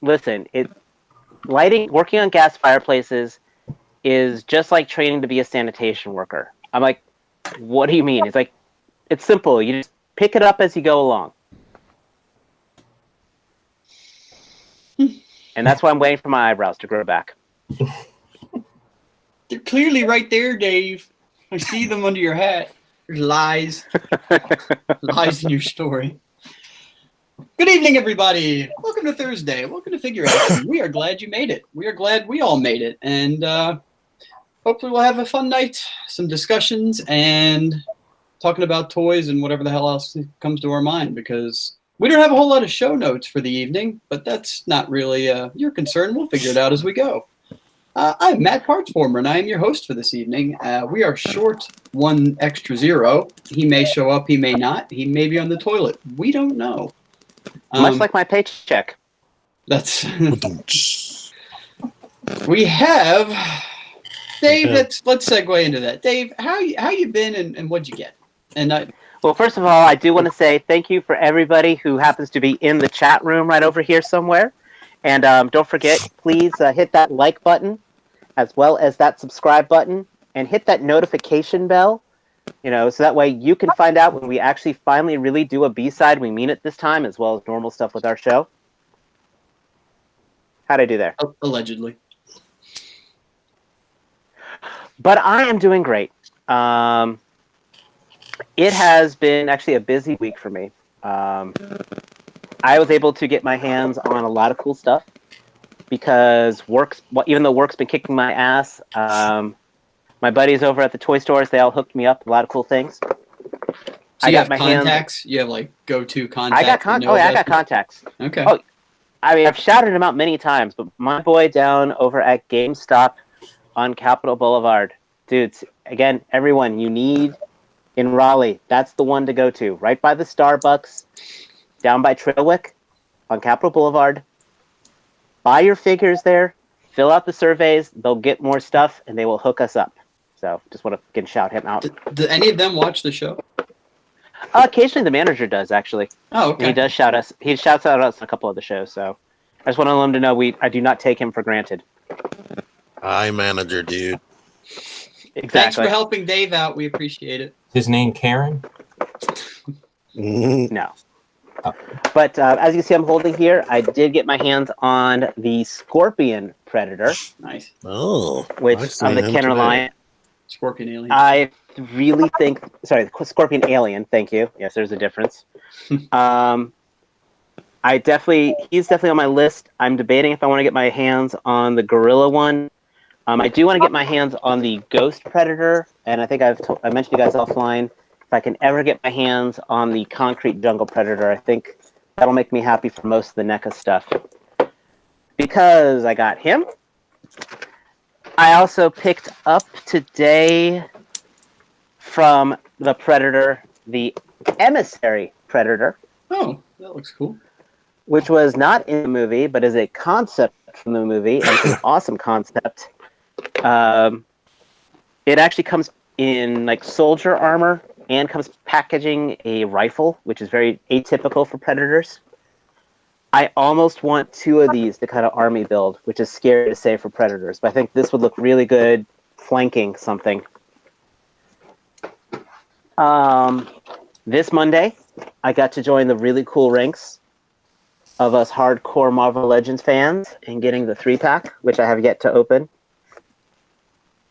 listen, working on gas fireplaces is just like training to be a sanitation worker. I'm like, what do you mean? It's like, it's simple. You just pick it up as you go along. And that's why I'm waiting for my eyebrows to grow back. They're clearly right there, Dave. I see them under your hat. There's lies. Lies in your story. Good evening, everybody. Welcome to Thursday. Welcome to Figure Action. We are glad you made it. We are glad we all made it. And hopefully we'll have a fun night, some discussions, and talking about toys and whatever the hell else comes to our mind, because we don't have a whole lot of show notes for the evening, but that's not really your concern. We'll figure it out as we go. I'm Matt Partsformer, and I am your host for this evening. We are short 1 extra 0. He may show up, he may not. He may be on the toilet. We don't know. Much like my paycheck. That's we have Dave. Let's segue into that. Dave, how you been, and what'd you get? And well, first of all, I do want to say thank you for everybody who happens to be in the chat room right over here somewhere. And don't forget, please hit that like button as well as that subscribe button, and hit that notification bell, so that way you can find out when we actually finally really do a B-side. We mean it this time, as well as normal stuff with our show. How'd I do there? Allegedly. But I am doing great. It has been actually a busy week for me. I was able to get my hands on a lot of cool stuff because even though work's been kicking my ass, my buddies over at the toy stores, they all hooked me up with a lot of cool things. So you have contacts? You have like go-to contacts? I got contacts. Okay. Oh, I mean, I've shouted them out many times, but my boy down over at GameStop on Capitol Boulevard, dudes, again, everyone you need in Raleigh, that's the one to go to. Right by the Starbucks, down by Trailwick on Capitol Boulevard. Buy your figures there, fill out the surveys, they'll get more stuff, and they will hook us up. So just want to again shout him out. Do any of them watch the show? Occasionally the manager does, actually. Oh, okay. And he does shout us. He shouts out us on a couple of the shows, so I just want to let him to know I do not take him for granted. Hi, manager, dude. Exactly. Thanks for helping Dave out. We appreciate it. His name Karen? No. Oh. But as you can see, I'm holding here, I did get my hands on the Scorpion Predator. Nice. Oh. Which on the Kenner line. Scorpion Alien. I really think... Sorry, the Scorpion Alien. Thank you. Yes, there's a difference. He's definitely on my list. I'm debating if I want to get my hands on the Gorilla one. I do want to get my hands on the Ghost Predator, and I think I mentioned to you guys offline, if I can ever get my hands on the Concrete Jungle Predator, I think that'll make me happy for most of the NECA stuff. Because I got him. I also picked up today from the Predator, the Emissary Predator. Oh, that looks cool. Which was not in the movie, but is a concept from the movie, and it's an awesome concept. It actually comes in like soldier armor and comes packaging a rifle, which is very atypical for Predators. I almost want 2 of these to kind of army build, which is scary to say for Predators, but I think this would look really good flanking something. This Monday, I got to join the really cool ranks of us hardcore Marvel Legends fans in getting the 3-pack, which I have yet to open.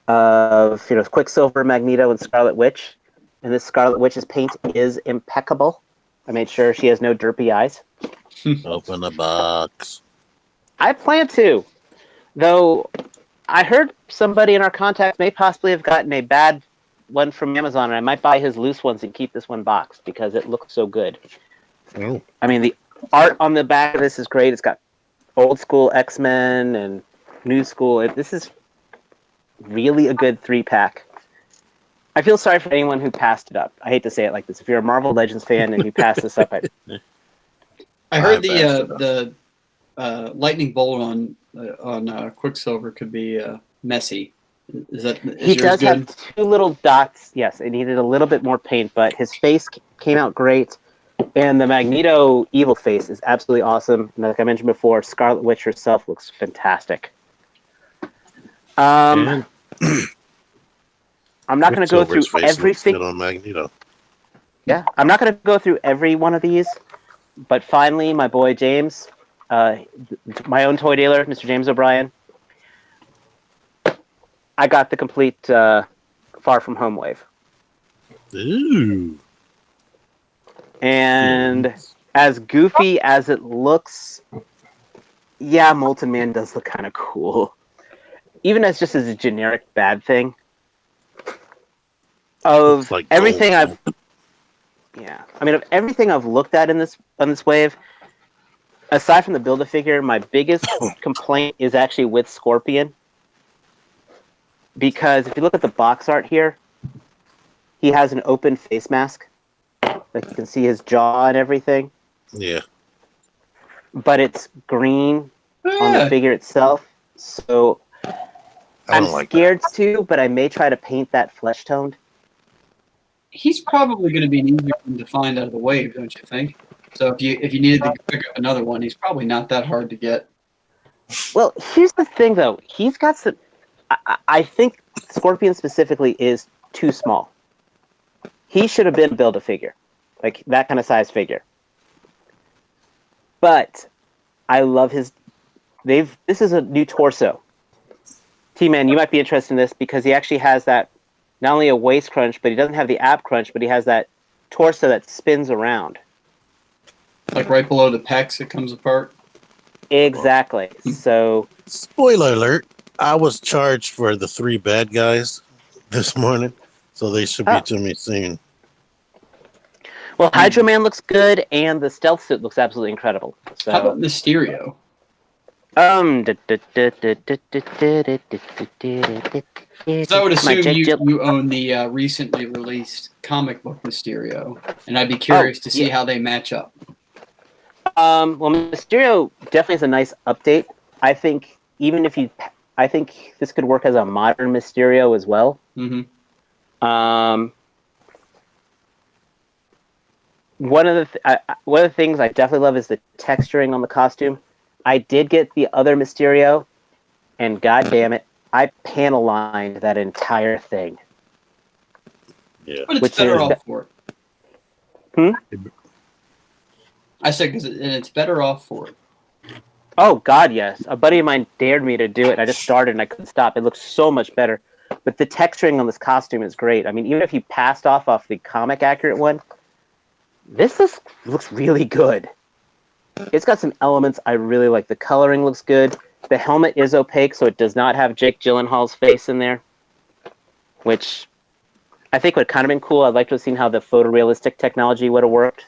Of Quicksilver, Magneto, and Scarlet Witch, and this Scarlet Witch's paint is impeccable. I made sure she has no derpy eyes. Open the box. I plan to, though. I heard somebody in our contacts may possibly have gotten a bad one from Amazon, and I might buy his loose ones and keep this one boxed because it looks so good. Oh. I mean, the art on the back of this is great. It's got old school X-Men and new school. This is really a good 3-pack. I feel sorry for anyone who passed it up. I hate to say it like this. If you're a Marvel Legends fan and you pass this up, I heard the lightning bolt on Quicksilver could be messy. He does have 2 little dots. Yes, it needed a little bit more paint, but his face came out great. And the Magneto evil face is absolutely awesome. And like I mentioned before, Scarlet Witch herself looks fantastic. And I'm not going to go through Quicksilver's face every looks good on Magneto. Yeah, I'm not going to go through every one of these, but finally, my boy James, my own toy dealer, Mr. James O'Brien, I got the complete Far From Home wave. Ooh. And as goofy as it looks, yeah, Molten Man does look kind of cool. Even as just as a generic bad thing. Of Like everything gold. of everything I've looked at on this wave, aside from the Build-A-Figure, my biggest complaint is actually with Scorpion. Because if you look at the box art here, he has an open face mask. Like you can see his jaw and everything. Yeah. But it's green on the Yeah. figure itself. So I I'm don't like scared to, but I may try to paint that flesh toned. He's probably going to be an easier one to find out of the wave, don't you think? So if you needed to pick up another one, he's probably not that hard to get. Well, here's the thing, though. He's got some... I think Scorpion specifically is too small. He should have been Build-A-Figure. Like, that kind of size figure. But I love his... This is a new torso. T-Man, you might be interested in this because he actually has that... Not only a waist crunch, but he doesn't have the ab crunch, but he has that torso that spins around. Like right below the pecs, it comes apart. Exactly. So... Spoiler alert. I was charged for the 3 bad guys this morning, so they should be to me soon. Well, Hydro Man looks good, and the stealth suit looks absolutely incredible. So, How about Mysterio? Because I would assume you own the recently released comic book Mysterio, and I'd be curious to see how they match up. Well, Mysterio definitely is a nice update. I think I think this could work as a modern Mysterio as well. Mm-hmm. One of the things I definitely love is the texturing on the costume. I did get the other Mysterio, and god damn it, I panel lined that entire thing. Yeah. But it's Which better is- off for it. I said because it's better off for it. Oh god, yes. A buddy of mine dared me to do it. I just started and I couldn't stop. It looks so much better. But the texturing on this costume is great. I mean, even if you passed off the comic accurate one, this looks really good. It's got some elements I really like. The coloring looks good. The helmet is opaque, so it does not have Jake Gyllenhaal's face in there, which I think would kind of been cool. I'd like to have seen how the photorealistic technology would have worked.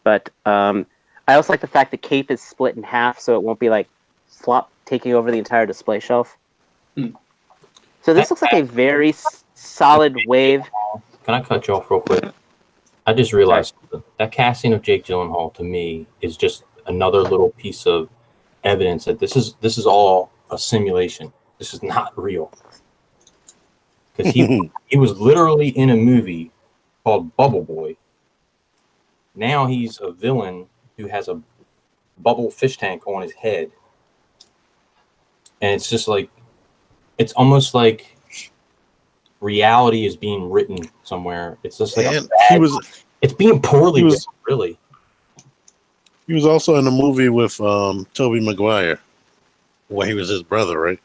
But I also like the fact the cape is split in half, so it won't be like flop taking over the entire display shelf. So this looks like a very solid wave. Can I cut you off real quick? I just realized something. That casting of Jake Gyllenhaal to me is just another little piece of evidence that this is all a simulation. This is not real. Because he was literally in a movie called Bubble Boy. Now he's a villain who has a bubble fish tank on his head. And it's just like, it's almost like reality is being written somewhere. It's just like And it's being poorly written, really. he was also in a movie with Tobey Maguire, where he was his brother, right?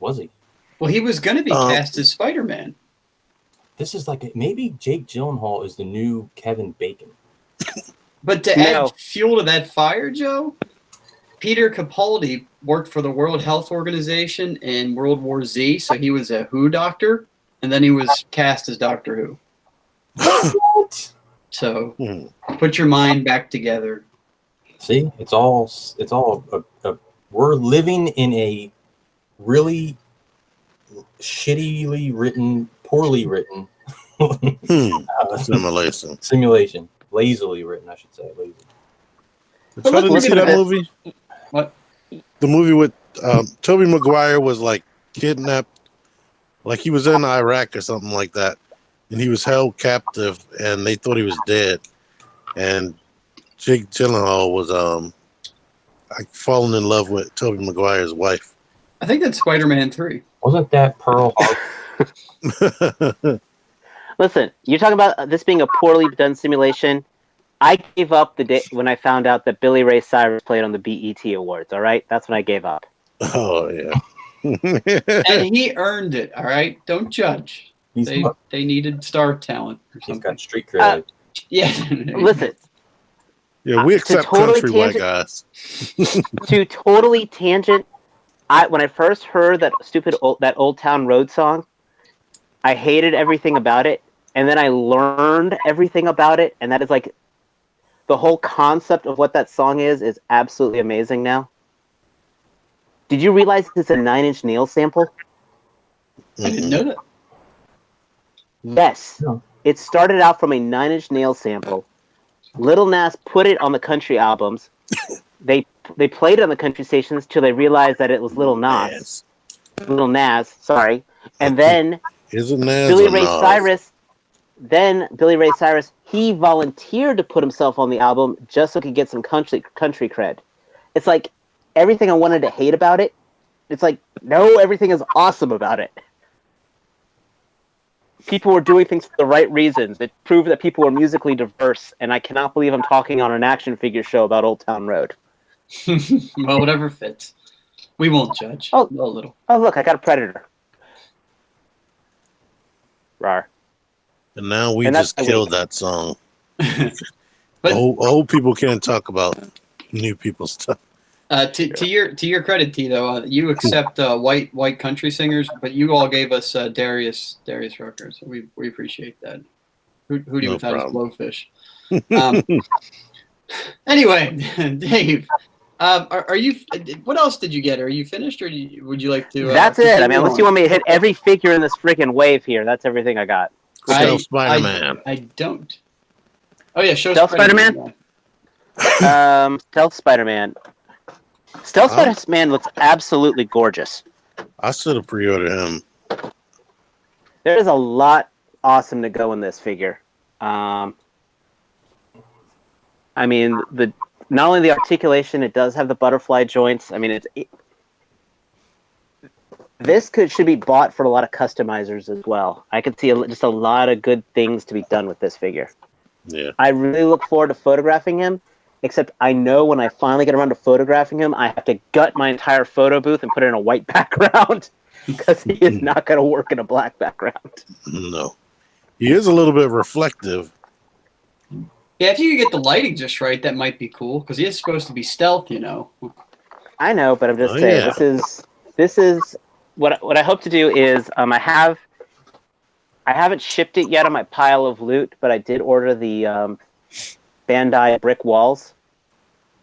Was he? Well, he was going to be cast as Spider-Man. This is like maybe Jake Gyllenhaal is the new Kevin Bacon. But to add fuel to that fire, Joe, Peter Capaldi worked for the World Health Organization in World War Z, so he was a WHO doctor, and then he was cast as Doctor Who. So put your mind back together. See, it's all we're living in a really shittily written, poorly written simulation. Lazily written, I should say. Lazy. How did you see that movie? What? The movie with Tobey Maguire was like kidnapped, like he was in Iraq or something like that, and he was held captive, and they thought he was dead. and Jake Gyllenhaal was like falling in love with Tobey Maguire's wife. I think that's Spider-Man 3. Wasn't that Pearl Harbor? Listen, you're talking about this being a poorly done simulation. I gave up the day when I found out that Billy Ray Cyrus played on the BET Awards. All right, that's when I gave up. Oh yeah. And he earned it, all right? Don't judge. He's They needed star talent or got something. street cred. Yeah. Listen, Yeah, we accept totally country white tangent- guys. to totally tangent. When I first heard that stupid Old Town Road song, I hated everything about it, and then I learned everything about it, and that is like the whole concept of what that song is absolutely amazing now. Did you realize it's a Nine Inch Nails sample? I didn't know that. Yes. No. It started out from a Nine Inch Nails sample. Lil Nas put it on the country albums. They played it on the country stations till they realized that it was Lil Nas. Lil Nas, sorry. And then Isn't Nas Billy a Ray Nas? Cyrus, he volunteered to put himself on the album just so he could get some country cred. It's like everything I wanted to hate about it. It's like, no, everything is awesome about it. People were doing things for the right reasons. It proved that people were musically diverse, and I cannot believe I'm talking on an action figure show about Old Town Road. Well, whatever fits. We won't judge. Oh. A little. Oh, look, I got a Predator. Rar. And now we And that's just my killed week. that song. But- old people can't talk about new people stuff. To your credit, T, though, you accept white country singers, but you all gave us Darius Rucker, so we appreciate that. Who'd No have had his problem. blowfish? Anyway, Dave, are you? What else did you get? Are you finished, or would you like to? That's it. I mean, continue unless on? you want me to hit every figure in this freaking wave here, that's everything I got. Stealth Spider-Man. I don't. Oh yeah, show Stealth Spider-Man. Stealth Spider-Man. Stealth Huh? Spider-Man looks absolutely gorgeous. I should have pre-ordered him. There is a lot awesome to go in this figure. I mean, not only the articulation, it does have the butterfly joints. I mean, this should be bought for a lot of customizers as well. I could see just a lot of good things to be done with this figure. Yeah. I really look forward to photographing him, except I know when I finally get around to photographing him, I have to gut my entire photo booth and put it in a white background because he is not going to work in a black background. No. He is a little bit reflective. Yeah, if you could get the lighting just right, that might be cool because he is supposed to be stealth, you know. I know, but I'm just Oh, saying yeah. this is what I hope to do is I haven't shipped it yet on my pile of loot, but I did order the Bandai brick walls,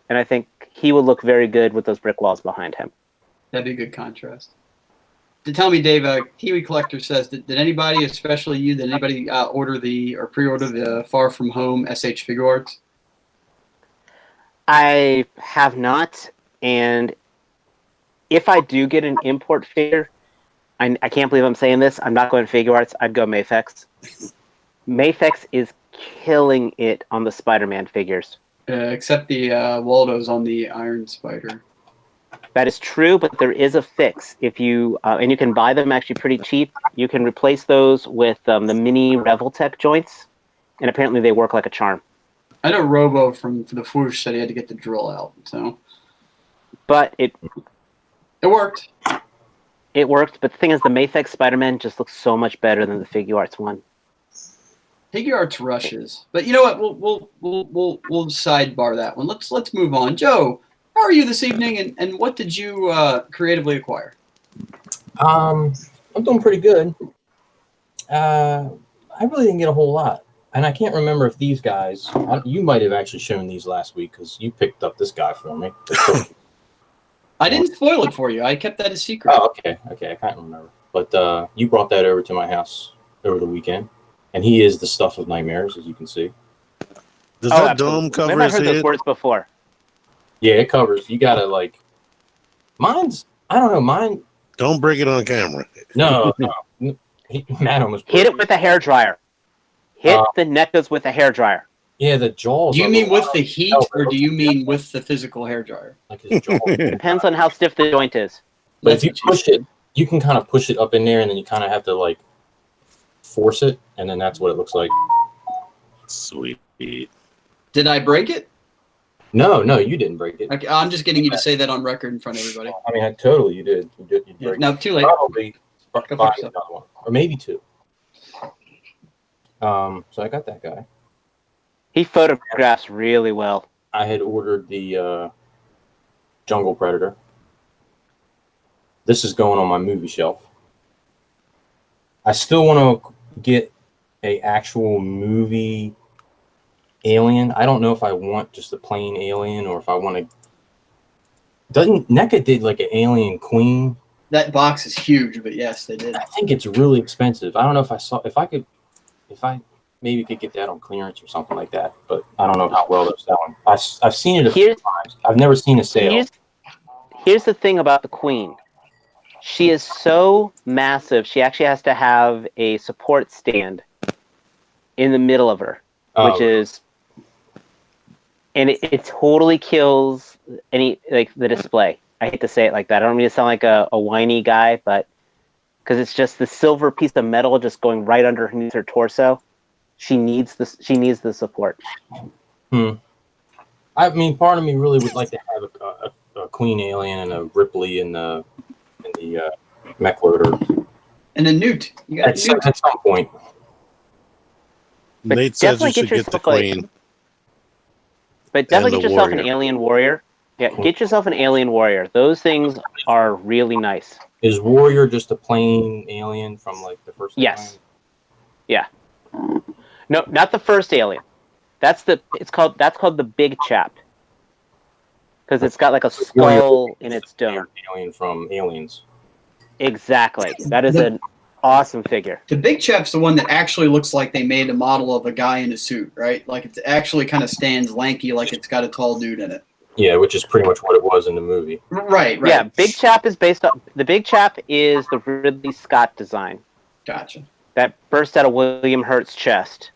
and I think he will look very good with those brick walls behind him. That'd be a good contrast. To tell me, Dave, Kiwi Collector says, did anybody, especially you, did anybody order or pre-order the Far From Home SH Figure Arts? I have not, and if I do get an import figure, I can't believe I'm saying this, I'm not going to Figure Arts, I'd go Mafex. Mafex is killing it on the Spider-Man figures. Except the Waldos on the Iron Spider. That is true, but there is a fix. If you and you can buy them actually pretty cheap. You can replace those with the mini Revoltech joints, and apparently they work like a charm. I know Robo from the Fwoosh said he had to get the drill out, so But it worked. worked. But the thing is, the Mafex Spider-Man just looks so much better than the Figure Arts one. Figure Arts rushes, but you know what? We'll sidebar that one. Let's move on. Joe, how are you this evening, and what did you creatively acquire? I'm doing pretty good. I really didn't get a whole lot, and I can't remember if these guys. You might have actually shown these last week because you picked up this guy for me. I didn't spoil it for you. I kept that a secret. Oh, okay, I can't remember. But you brought that over to my house over the weekend, and he is the stuff of nightmares, as you can see. Does that absolutely. dome cover Maybe I've his heard those head? words before. Yeah, it covers. You gotta like. Mine's. I don't know. Mine. Don't break it on camera. No. Matt almost. Hit it with a hairdryer. Hit the NECAs with a hairdryer. Yeah, the jaws. Do you are mean with little- the heat, or do you mean with the physical hair dryer? like his jaws? Depends on how stiff the joint is. But That's if you what she push said. it, you can kind of push it up in there, and then you kind of have to like force it, and then that's what it looks like. Sweet. Did I break it? No, you didn't break it. Okay, I'm just getting you to say that on record in front of everybody. I mean, totally, you did. You did. You Yeah, break no, too late. probably Go buy for yourself. another one, or maybe two. So I got that guy. He photographs really well. I had ordered the Jungle Predator. This is going on my movie shelf. I still want to get a actual movie Alien. I don't know if I want just a plain Alien or if I want to. Doesn't NECA did like an Alien Queen? That box is huge, but yes, they did. I think it's really expensive. I don't know if I maybe could get that on clearance or something like that, but I don't know how well they're selling. I've seen it a few Here's times. I've never seen a sale. here's the thing about the Queen. She is so massive. She actually has to have a support stand in the middle of her, which is, and it totally kills any like the display. I hate to say it like that. I don't mean to sound like a whiny guy, but because it's just the silver piece of metal just going right underneath her torso. She needs this. She needs the support. I mean, part of me really would like to have a Queen Alien and a Ripley and the mech loader And a Newt. You got a at Newt. some point. But Nate says definitely you should get get the yourself, like, Queen. But definitely And get the yourself an warrior. Alien Warrior. Yeah, get yourself an Alien Warrior. Those things are really nice. Is Warrior just a plain alien from like the first? Yes. time? Yeah. No, not the first Alien. That's called the Big Chap. Because it's got like a skull in its dome. Alien from Aliens. Exactly. That is an awesome figure. The big chap's the one that actually looks like they made a model of a guy in a suit, right? Like it actually kind of stands lanky, like it's got a tall dude in it. Yeah, which is pretty much what it was in the movie. Right. Yeah, Big Chap is based on the Big Chap is the Ridley Scott design Gotcha. that burst out of William Hurt's chest.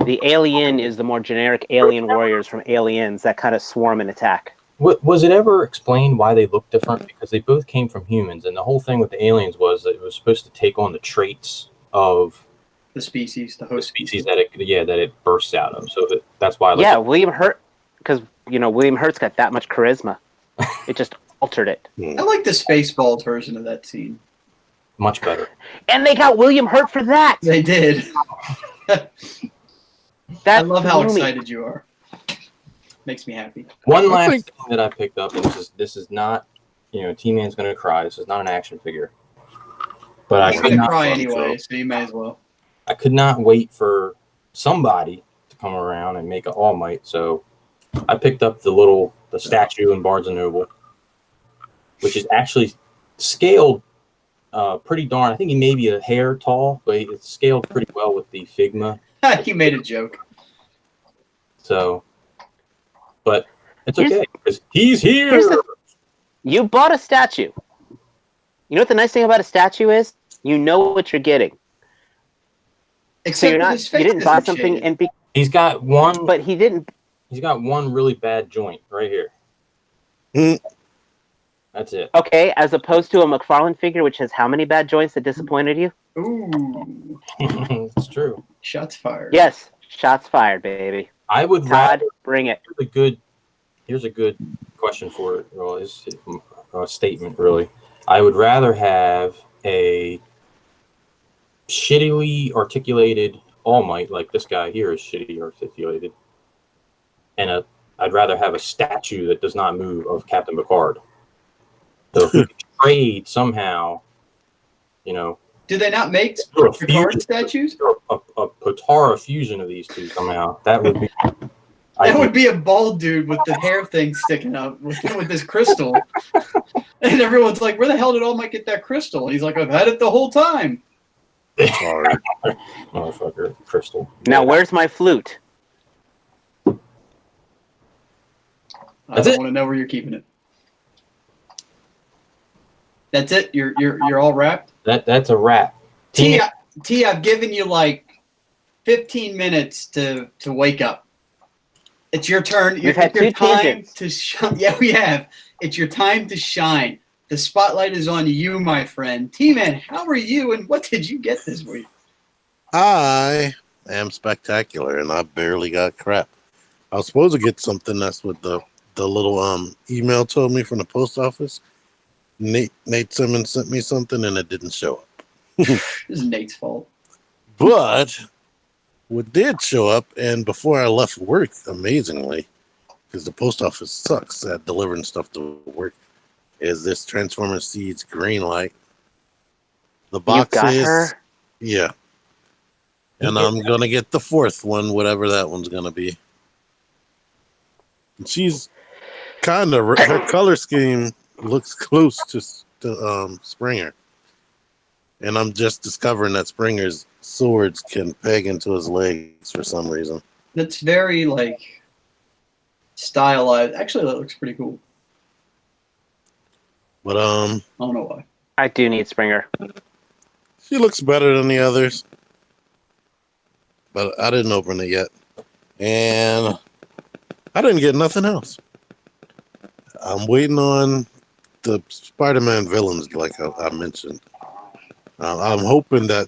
The Alien is the more generic Alien Warriors from Aliens that kind of swarm and attack. Was it ever explained why they look different? Because they both came from humans, and the whole thing with the aliens was that it was supposed to take on the traits of The species, the the host species that it bursts out of. So that's why. Yeah, William Hurt, because William Hurt's got that much charisma. It just altered it. I like the Spaceballs version of that scene. much better. And they got William Hurt for that. They did. That I love how blew me. excited you are. Makes me happy. One last thing that I picked up, and this is not, T-Man's gonna cry. This is not an action figure. But I He's could gonna not, cry anyway, so you may as well. I could not wait for somebody to come around and make an All Might. So I picked up the statue in Barnes and Noble, which is actually scaled pretty darn. I think he may be a hair tall, but it's scaled pretty well with the Figma. You made a joke. So, but it's Here's- okay because he's here. Here's the- You bought a statue. You know what the nice thing about a statue is? You know what you're getting. So Except you're that not. his face You didn't buy isn't something shaded. and He's got one. but he didn't. He's got one really bad joint right here. That's it. Okay, as opposed to a McFarlane figure, which has how many bad joints that disappointed you? Ooh, It's true. shots fired. Yes, shots fired, baby. I would Todd, rather. bring it. Here's a good question for it. Well, it's a statement, really. I would rather have a shittily articulated All Might, like this guy here is shitty articulated, and I'd rather have a statue that does not move of Captain Picard. So if we could trade somehow, Do they not make Sure, Picard fusion. statues? a Potara fusion of these two somehow, that would be. That would be a bald dude with the hair thing sticking up with this crystal. And everyone's like, where the hell did All Might get that crystal? And he's like, I've had it the whole time. Sorry. Motherfucker, crystal. Now, where's my flute? I That's don't it. want to know where you're keeping it. That's it? You're all wrapped? That's a wrap. T, I've given you like 15 minutes to wake up. It's your turn. We've It's had your two time tangents. to shine. Yeah, we have. It's your time to shine. The spotlight is on you, my friend. T-Man, how are you, and what did you get this week? I am spectacular, and I barely got crap. I was supposed to get something. That's what the little email told me from the post office. Nate Simmons sent me something, and it didn't show up. This is Nate's fault. But what did show up, and before I left work, amazingly, because the post office sucks at delivering stuff to work, is this Transformer Seeds green light. The You box got is, her? yeah. And I'm going to get the fourth one, whatever that one's going to be. And she's kind of, her color scheme looks close to Springer. And I'm just discovering that Springer's swords can peg into his legs for some reason. That's very, like, stylized. Actually, that looks pretty cool. But I don't know why. I do need Springer. she looks better than the others. But I didn't open it yet. And I didn't get nothing else. I'm waiting on the Spider-Man villains, like I mentioned. I'm hoping that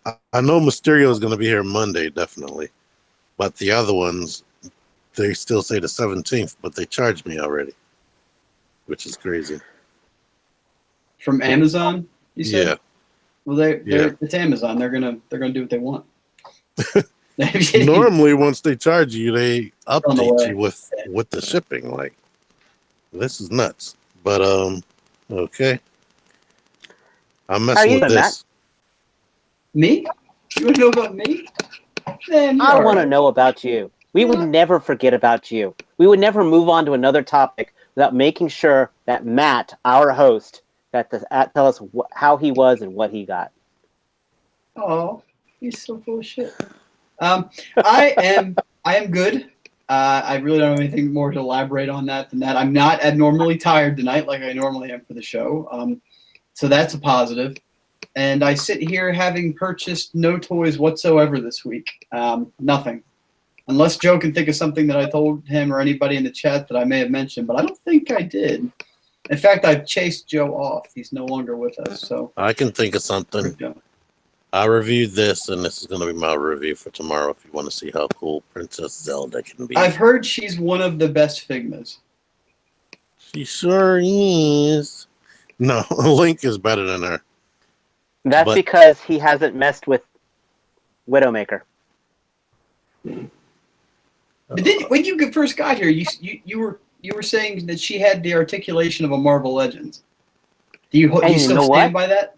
I know Mysterio is going to be here Monday, definitely. But the other ones, they still say the 17th, but they charged me already, which is crazy. From Amazon, you said? Yeah. Well, it's Amazon. They're gonna do what they want. Normally, once they charge you, they On the update way. you with the shipping. Like, this is nuts. But okay. I'm How messing you with doing, this. Me? You want to know about me? Man, I want to know about you. We would never forget about you. We would never move on to another topic without making sure that Matt, our host, tell us how he was and what he got. Oh, he's so full of shit. I am good. I really don't have anything more to elaborate on that than that. I'm not abnormally tired tonight like I normally am for the show. So that's a positive. And I sit here having purchased no toys whatsoever this week. Nothing. Unless Joe can think of something that I told him or anybody in the chat that I may have mentioned, but I don't think I did. In fact, I've chased Joe off. He's no longer with us. So I can think of something. I reviewed this, and this is going to be my review for tomorrow if you want to see how cool Princess Zelda can be. I've heard she's one of the best Figmas. She sure is. No, Link is better than her. That's But- because he hasn't messed with Widowmaker. But then, when you first got here, you were saying that she had the articulation of a Marvel Legends. Do you And you still know stand what? by that?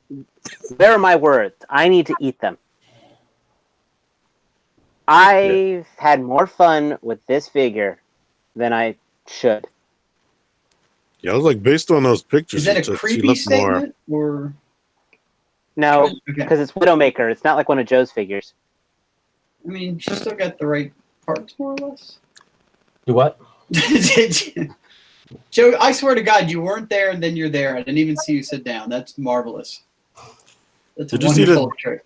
There are my words. I need to eat them. I've had more fun with this figure than I should. Yeah, I was like, based on those pictures, Is that you a took, she creepy looked more. statement or? No, Okay. because it's Widowmaker. It's not like one of Joe's figures. I mean, she's still got the right parts, more or less. Do what? Joe, I swear to God, you weren't there, and then you're there. I didn't even see you sit down. That's marvelous. That's a Did you see the- wonderful trick.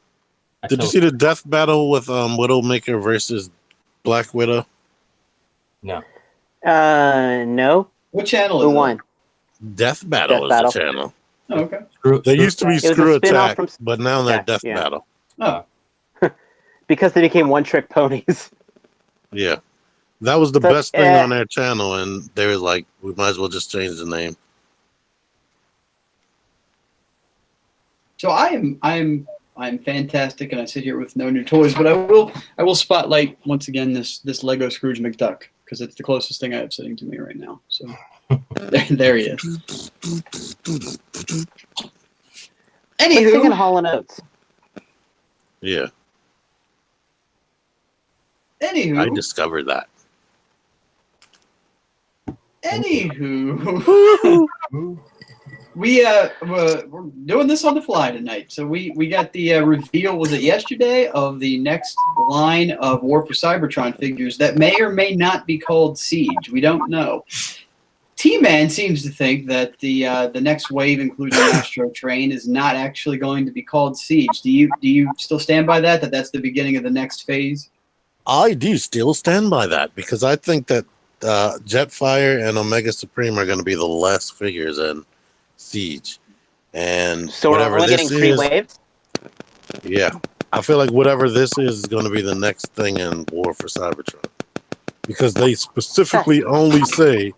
Did you see the death battle with Widowmaker versus Black Widow? No. No. What channel is Who it? won? Death Battle Death is Battle. the channel. Oh, okay. They used to be was a Screw spin-off Attack, from- but now they're Yeah, Death yeah. Battle. Oh, Because they became one-trick ponies. Yeah. That was the So, best thing on their channel, and they were like, we might as well just change the name. so I'm fantastic, and I sit here with no new toys. But I will spotlight once again this Lego Scrooge McDuck because it's the closest thing I have sitting to me right now. So there he is. Let's sing in Anywho, Hall & Oates. Yeah, I anywho, discovered that. we're doing this on the fly tonight. So we got the reveal, was it yesterday, of the next line of War for Cybertron figures that may or may not be called Siege. We don't know. T-Man seems to think that the next wave, including Astro Train, is not actually going to be called Siege. Do you still stand by that? That's the beginning of the next phase? I do still stand by that because I think that Jetfire and Omega Supreme are going to be the last figures in Siege, and So we're whatever only this getting 3 is, waves. yeah, I feel like whatever this is going to be the next thing in War for Cybertron because they specifically only say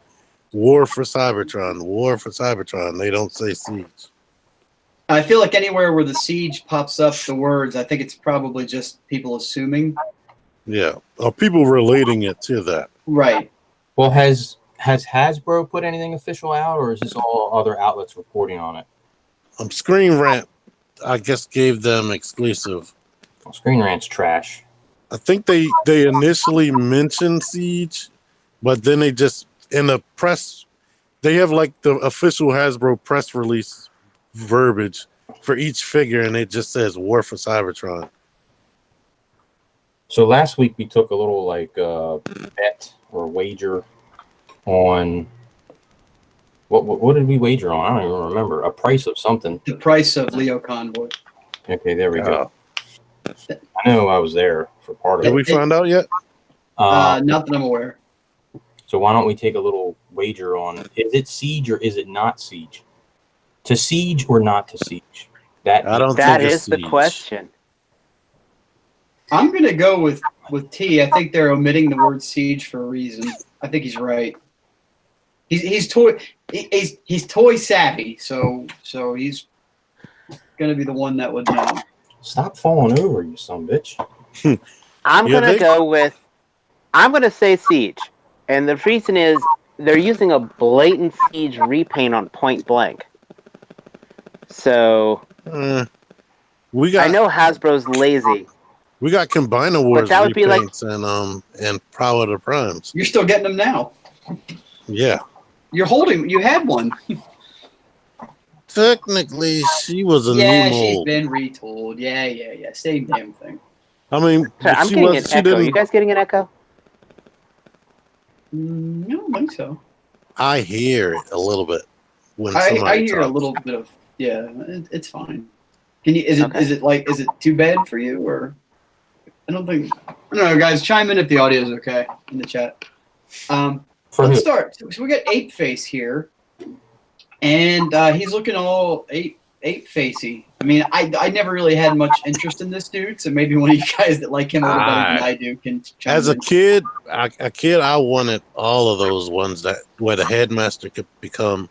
War for Cybertron, War for Cybertron. They don't say Siege. I feel like anywhere where the siege pops up the words, I think it's probably just people assuming. Yeah, or people relating it to that. Right. Well, has Hasbro put anything official out, or is this all other outlets reporting on it? Screen Rant, I guess, gave them exclusive. Well, Screen Rant's trash. I think they initially mentioned Siege, but then they just in the press they have like the official Hasbro press release verbiage for each figure, and it just says War for Cybertron. So last week we took a little like bet or wager on what did we wager on? I don't even remember. A price of something. The price of Leo Convoy. Okay, there we go. I know I was there for part of Did it. we find out yet? Not that I'm aware. So why don't we take a little wager on is it Siege or is it not Siege? To siege or not to siege? I don't That think it's is the Siege. question. I'm gonna go with T. I think they're omitting the word siege for a reason. I think he's right. He's toy savvy, so he's gonna be the one that would know. Stop falling over, you son of a bitch. I'm Yeah, gonna say Siege, and the reason is they're using a blatant Siege repaint on Point Blank. So We got I know Hasbro's lazy. we got Combiner Wars that would be like- repaints and Prowl of the Primes. You're still getting them now. Yeah. You're holding. You had one. Technically, she was a Yeah, new she's mold. been retooled. Yeah. Same damn thing. I mean, Sorry, I'm she getting was. an She echo. didn't. Mm, You guys getting an echo? I don't think so. I hear it a little bit when I somebody hear a talks. little bit of it's fine. Can you? Is it Okay. is it too bad for you or? I don't think. I don't know, guys. Chime in if the audio is okay in the chat. For Let's who? start. So we got Ape Face here, and he's looking all ape facey. I mean, I never really had much interest in this dude, so maybe one of you guys that like him a little better than I do can chime As a in. kid, I wanted all of those ones that where the headmaster could become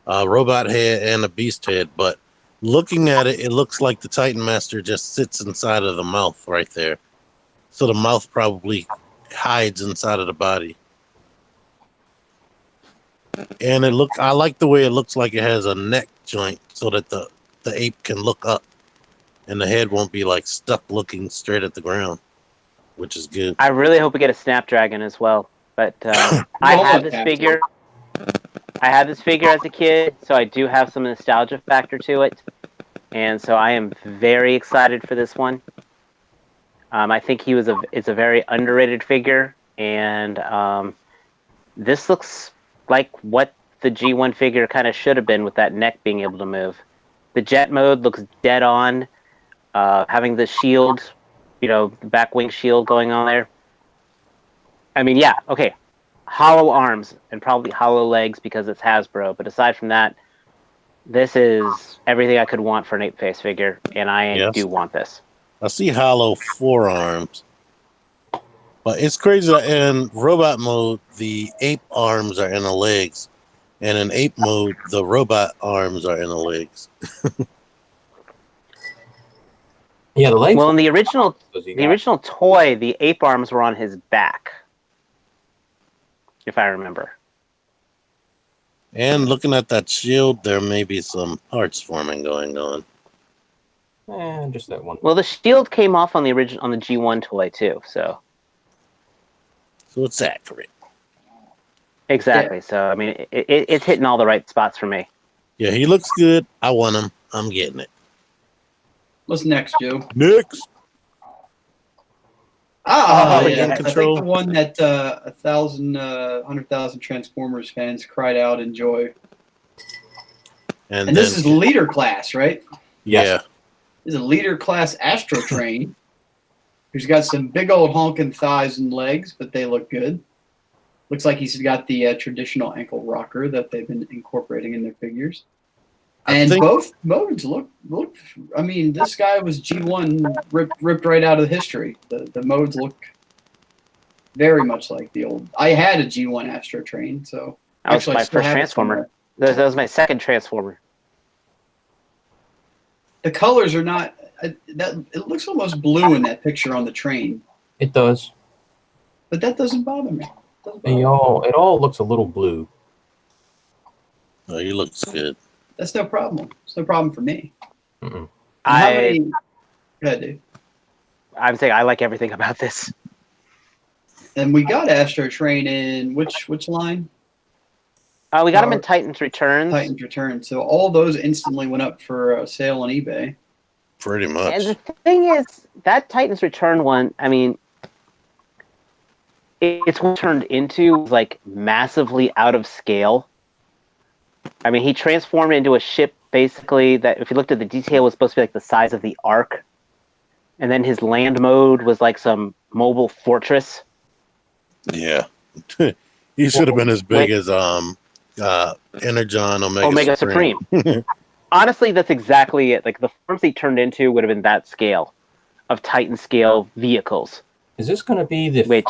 a robot head and a beast head. But looking at it, it looks like the Titan Master just sits inside of the mouth right there. So the mouth probably hides inside of the body. And I like the way it looks like it has a neck joint so that the ape can look up and the head won't be like stuck looking straight at the ground, which is good. I really hope we get a Snapdragon as well. But I Well, had this okay. figure. I had this figure as a kid, so I do have some nostalgia factor to it, and so I am very excited for this one. I think it's a very underrated figure, and this looks like what the G1 figure kind of should have been with that neck being able to move. The jet mode looks dead on, having the shield, the back wing shield going on there. I mean, yeah, okay. Hollow arms and probably hollow legs because it's Hasbro, but aside from that, this is everything I could want for an ape face figure, and I do want this. I see hollow forearms, but it's crazy that in robot mode, the ape arms are in the legs, and in ape mode, the robot arms are in the legs. Yeah, the legs. Well, in the original the original toy, the ape arms were on his back, if I remember. And looking at that shield, there may be some parts forming going on. Just that one. Well, the shield came off on the G1 toy too, so So it's accurate. exactly. So I mean, it's hitting all the right spots for me. Yeah, he looks good. I want him. I'm getting it. What's next, Joe? Next. Oh, Yeah. yeah. I think the one that 100,000 Transformers fans cried out in joy. And And this then, is leader class, right? Yes. yeah. This is a leader class Astro Train. who's got some big old honking thighs and legs, but they look good. Looks like he's got the traditional ankle rocker that they've been incorporating in their figures. And both modes look. I mean, this guy was G1 ripped right out of history. The modes look very much like the old. I had a G1 Astro Train, so That was my first Transformer. That was my second Transformer. The colors are not. It looks almost blue in that picture on the train. It does. But that doesn't bother me. It all looks a little blue. Oh, he looks good. That's no problem. It's no problem for me. Mm-mm. Go ahead, Dave. I'm saying I like everything about this. And we got Astro Train in which line? We got him in Titan's Returns. Titan's Returns. So all those instantly went up for sale on eBay. Pretty much. And the thing is, that Titan's Return one, I mean, it's what turned into like massively out of scale. I mean, he transformed into a ship basically that, if you looked at the detail, was supposed to be like the size of the Ark. And then his land mode was like some mobile fortress. Yeah. He should have been as big as Energon Omega Supreme. Honestly, that's exactly it. Like, the forms he turned into would have been that scale of Titan scale vehicles. Is this going to be the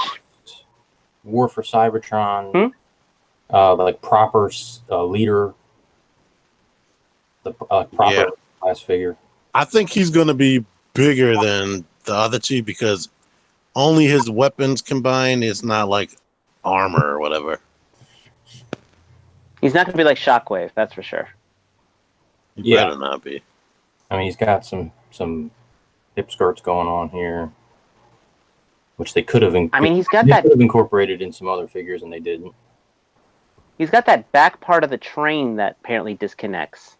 War for Cybertron? Like proper leader, the proper class figure. I think he's going to be bigger than the other two because only his weapons combined is not like armor or whatever. He's not going to be like Shockwave, that's for sure. He better not be. I mean, he's got some hip skirts going on here, which they could have. I mean, he's got that incorporated in some other figures, and they didn't. He's got that back part of the train that apparently disconnects.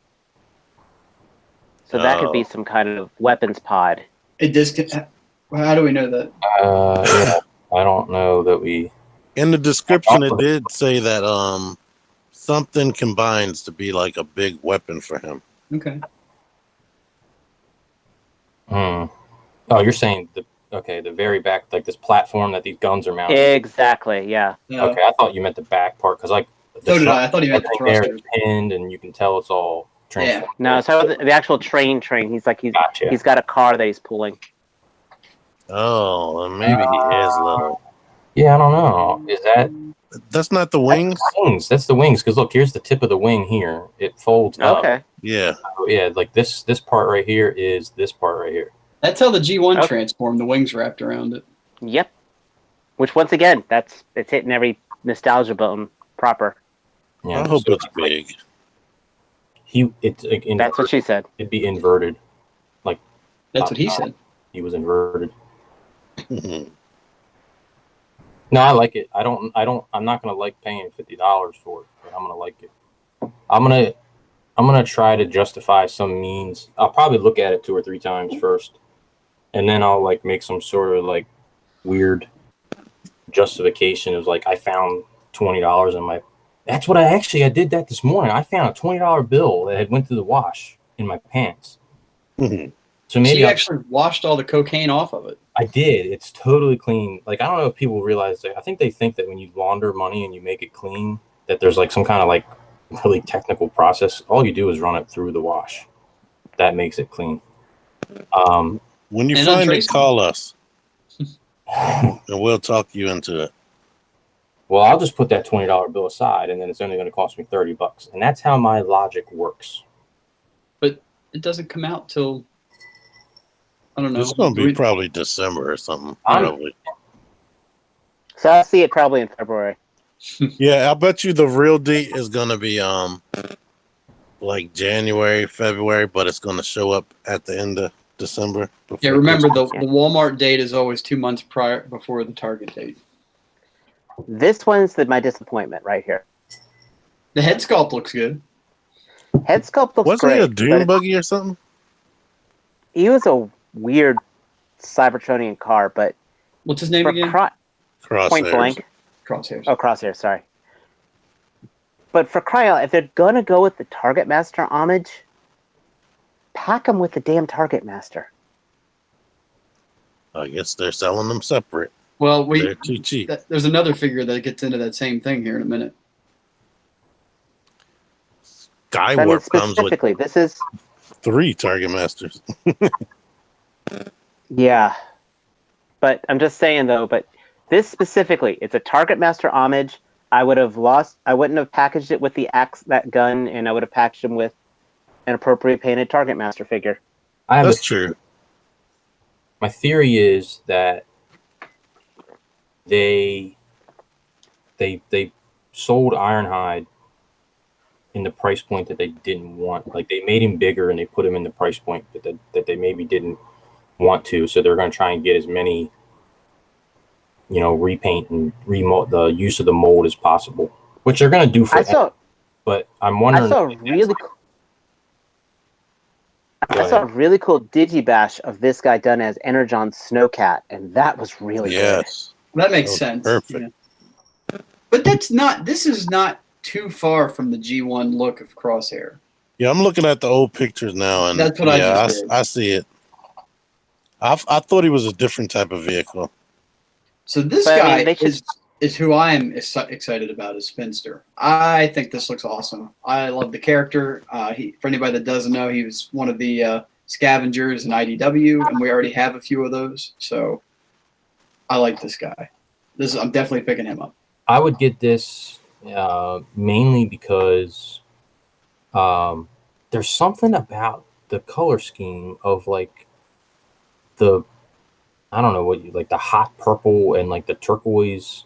So that could be some kind of weapons pod. How do we know that? Yeah, I don't know that we. In the description, it did say that something combines to be like a big weapon for him. Okay. Oh, you're saying the very back, like this platform that these guns are mounted. Exactly. Yeah. Okay, I thought you meant the back part because like. So did I. I thought you meant the thrusters. Pinned, and you can tell it's all. Yeah. No, so the actual train. He's like he's got a car that he's pulling. Oh, maybe he is little. Yeah, I don't know. Is that? That's not the wings. That's the wings. Because look, here's the tip of the wing here. It folds up. Okay. Yeah. Yeah, like this part right here is this part right here. That's how the G1 transformed. The wings wrapped around it. Yep. Which once again, it's hitting every nostalgia button proper. Yeah, I hope it's big. That's what she said. It'd be inverted. Like that's what he said. He was inverted. No, I like it. I'm not gonna like paying $50 for it, but I'm gonna like it. I'm gonna try to justify some means. I'll probably look at it 2 or 3 times first, and then I'll like make some sort of like weird justification of like I found $20 in my. That's what I did that this morning. I found a $20 bill that had went through the wash in my pants. So maybe you actually washed all the cocaine off of it. I did. It's totally clean. Like, I don't know if people realize that. I think they think that when you launder money and you make it clean, that there's like some kind of like really technical process. All you do is run it through the wash. That makes it clean. When you find it, call us. And we'll talk you into it. Well, I'll just put that $20 bill aside, and then it's only going to cost me $30. And that's how my logic works. But it doesn't come out till, I don't know. It's going to be probably December or something. Probably. So I'll see it probably in February. Yeah, I'll bet you the real date is going to be like January, February, but it's going to show up at the end of December. Yeah, remember the Walmart date is always 2 months before the Target date. This one's my disappointment right here. The head sculpt looks good. Head sculpt looks Wasn't great. he a dune buggy or something? He was a weird Cybertronian car, but what's his name again? Point Blank. Crosshairs. Oh, Crosshairs. Sorry. But for crying out, if they're gonna go with the Target Master homage, pack them with the damn Target Master. I guess they're selling them separate. Well, They're too cheap. there's another figure that gets into that same thing here in a minute. I mean, Skywarp comes with specifically, this is 3 Target Masters. yeah. But I'm just saying though. But this specifically, it's a Target Master homage. I wouldn't have packaged it with that gun, and I would have packaged him with an appropriate painted Target Master figure. That's true. My theory is that they sold Ironhide in the price point that they didn't want. Like they made him bigger and they put him in the price point that they maybe didn't want to. So they're going to try and get as many, repaint and remold the use of the mold as possible, which they're going to do for. But I'm wondering. I saw a really cool Digibash of this guy done as Energon Snowcat, and that was really good. That makes sense. Perfect. Yeah. But this is not too far from the G1 look of Crosshair. Yeah, I'm looking at the old pictures now, and that's what I just did. I see it. I thought he was a different type of vehicle. So this guy is who I am excited about, is Spinster. I think this looks awesome. I love the character. For anybody that doesn't know, he was one of the scavengers in IDW, and we already have a few of those. So I like this guy. I'm definitely picking him up. I would get this mainly because there's something about the color scheme of like I don't know like the hot purple and like the turquoise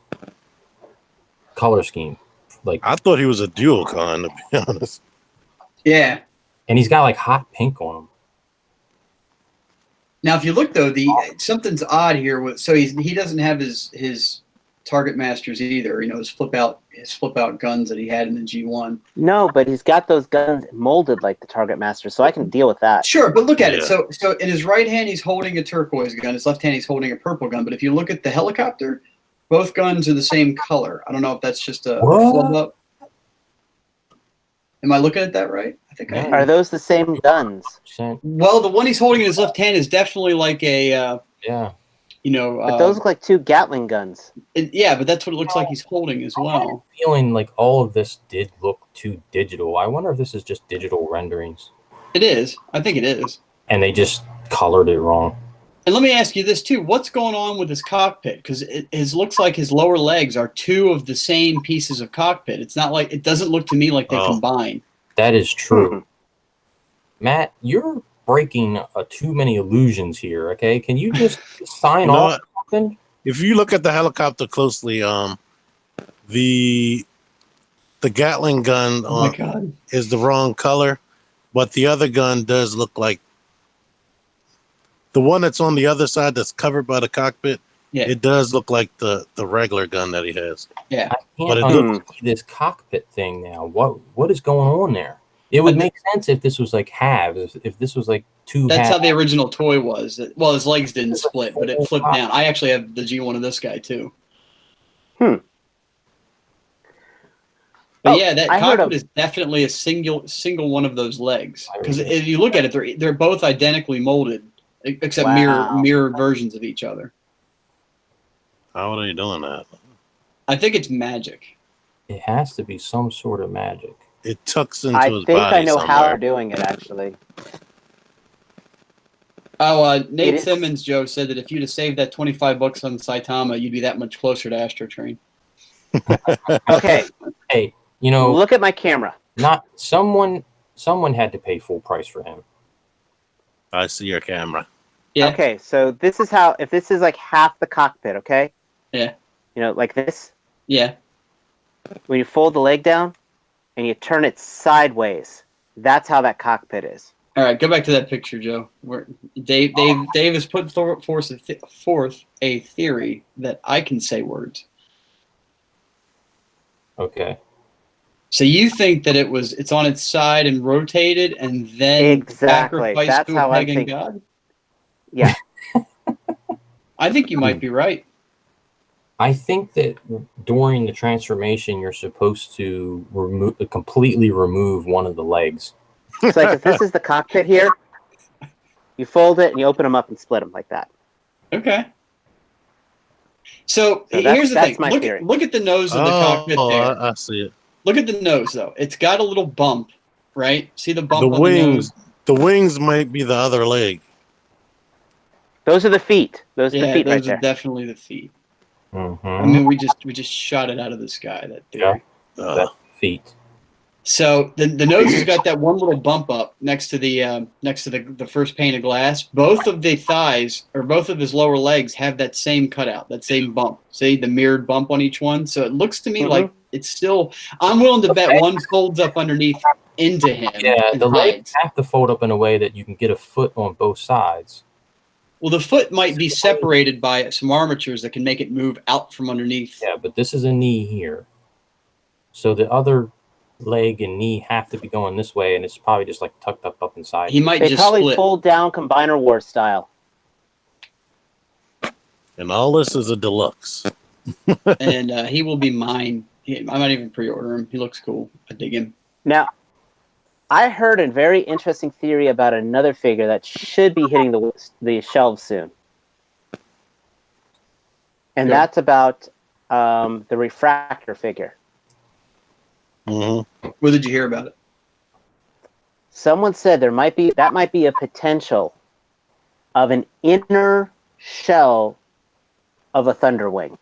color scheme. Like I thought he was a dual con, to be honest. Yeah. And he's got like hot pink on him. Now, if you look though, something's odd here. So he doesn't have his Target Masters either. His flip out guns that he had in the G1. No, but he's got those guns molded like the Target Master, so I can deal with that. Sure, but look at it. So in his right hand he's holding a turquoise gun. His left hand he's holding a purple gun. But if you look at the helicopter, both guns are the same color. I don't know if that's just a flub up. Am I looking at that right? I think I am. Are those the same guns? Well, the one he's holding in his left hand is definitely like a but those look like 2 Gatling guns. But that's what it looks like he's holding as well. I'm feeling like all of this did look too digital. I wonder if this is just digital renderings. It is. I think it is. And they just colored it wrong. And let me ask you this too: what's going on with his cockpit? Because it looks like his lower legs are 2 of the same pieces of cockpit. It's not like, it doesn't look to me like they combine. That is true. Matt, you're breaking too many illusions here. Okay, can you just sign off something? If you look at the helicopter closely, the Gatling gun is the wrong color, but the other gun does look like the one that's on the other side that's covered by the cockpit. Yeah, it does look like the regular gun that he has. Yeah, I can't unsee this cockpit thing now. What is going on there? It would make sense if this was like halves. If this was like 2 That's halves. how the original toy was. Well, his legs didn't split, but it flipped down. I actually have the G1 of this guy too. But that cockpit is definitely a single one of those legs. Because if you look at it, they're both identically molded, except mirror versions of each other. How are they doing that? I think it's magic. It has to be some sort of magic. It tucks into his body. I think I know somewhere. how they're doing it, actually. Oh, Nate Simmons, Joe, said that if you'd have saved that $25 on Saitama, you'd be that much closer to Astrotrain. Okay. Hey, look at my camera. Not someone had to pay full price for him. I see your camera. Yeah. Okay, so this is how, if this is like half the cockpit, okay? Yeah. Like this? Yeah. When you fold the leg down and you turn it sideways, that's how that cockpit is. All right, go back to that picture, Joe. Dave has put forth a theory that I can say words. Okay. So you think that it's on its side and rotated and then sacrificed That's to how a I'm pagan thinking. god? Yeah. I think you might be right. I think that during the transformation, you're supposed to completely remove one of the legs. It's like if this is the cockpit here, you fold it and you open them up and split them like that. Okay. So So that's- here's the that's thing. my Look theory. look at the nose of the cockpit there. I see it. Look at the nose though. It's got a little bump, right? See the bump The on the wings, nose? the wings might be the other leg. Those are the feet. Those are the Yeah, feet right those are there. definitely the feet. Mhm. I mean, we just shot it out of the sky. That theory. Yeah. Uh, That feet. So the nose has got that one little bump up next to the first pane of glass. Both of the thighs or both of his lower legs have that same cutout, that same bump. See the mirrored bump on each one. So it looks to me Mhm. like it's still. I'm willing to bet one folds up underneath into him. Yeah, and the legs hides. have to fold up in a way that you can get a foot on both sides. Well, the foot might be separated by some armatures that can make it move out from underneath. Yeah, but this is a knee here. So the other leg and knee have to be going this way, and it's probably just like tucked up inside. He might They just probably split. fold down Combiner Wars style. and all this is a deluxe. And he will be mine. I might even pre-order him. He looks cool. I dig him. Now, I heard a very interesting theory about another figure that should be hitting the shelves soon, and Go. that's about the refractor figure. hmm Where did you hear about it? Someone said that might be a potential of an inner shell of a Thunderwing.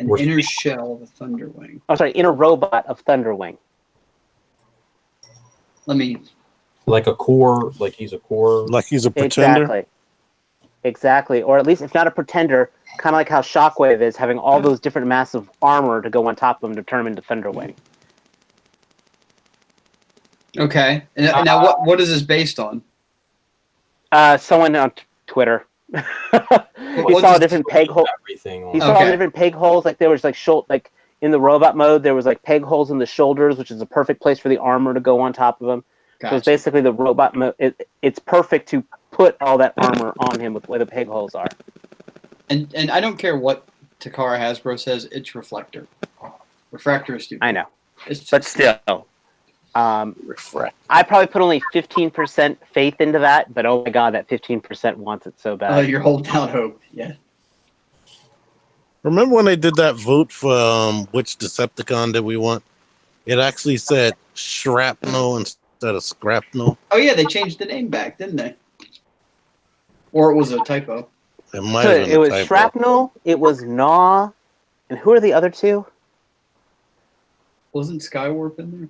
An Where's- inner shell of a Thunderwing. Oh, sorry, inner robot of Thunderwing. Let me. Like a core, like he's a core. Like he's a pretender. Exactly. Or at least, if not a pretender, kind of like how Shockwave is, having all those different massive armor to go on top of him to turn him into Thunderwing. Okay. And now, what is this based on? Someone on Twitter. he What's saw his- different peg holes. Everything on He saw Okay. different peg holes. Like there was like in the robot mode, there was like peg holes in the shoulders, which is a perfect place for the armor to go on top of him. So it's Gotcha. basically the robot mode. It's perfect to put all that armor on him with where the peg holes are. And I don't care what Takara Hasbro says. It's reflector. Refractor is stupid. I know, It's but still, Refract. I probably put only 15% faith into that. But oh my god, that 15% wants it so bad. you're holding out hope. Yeah. Remember when they did that vote for which Decepticon did we want? It actually said shrapnel instead of scrapnel. Oh yeah, they changed the name back, didn't they? Or it was a typo. It might have been It a was typo. Shrapnel. It was Gnaw, and who are the other two? Wasn't Skywarp in there?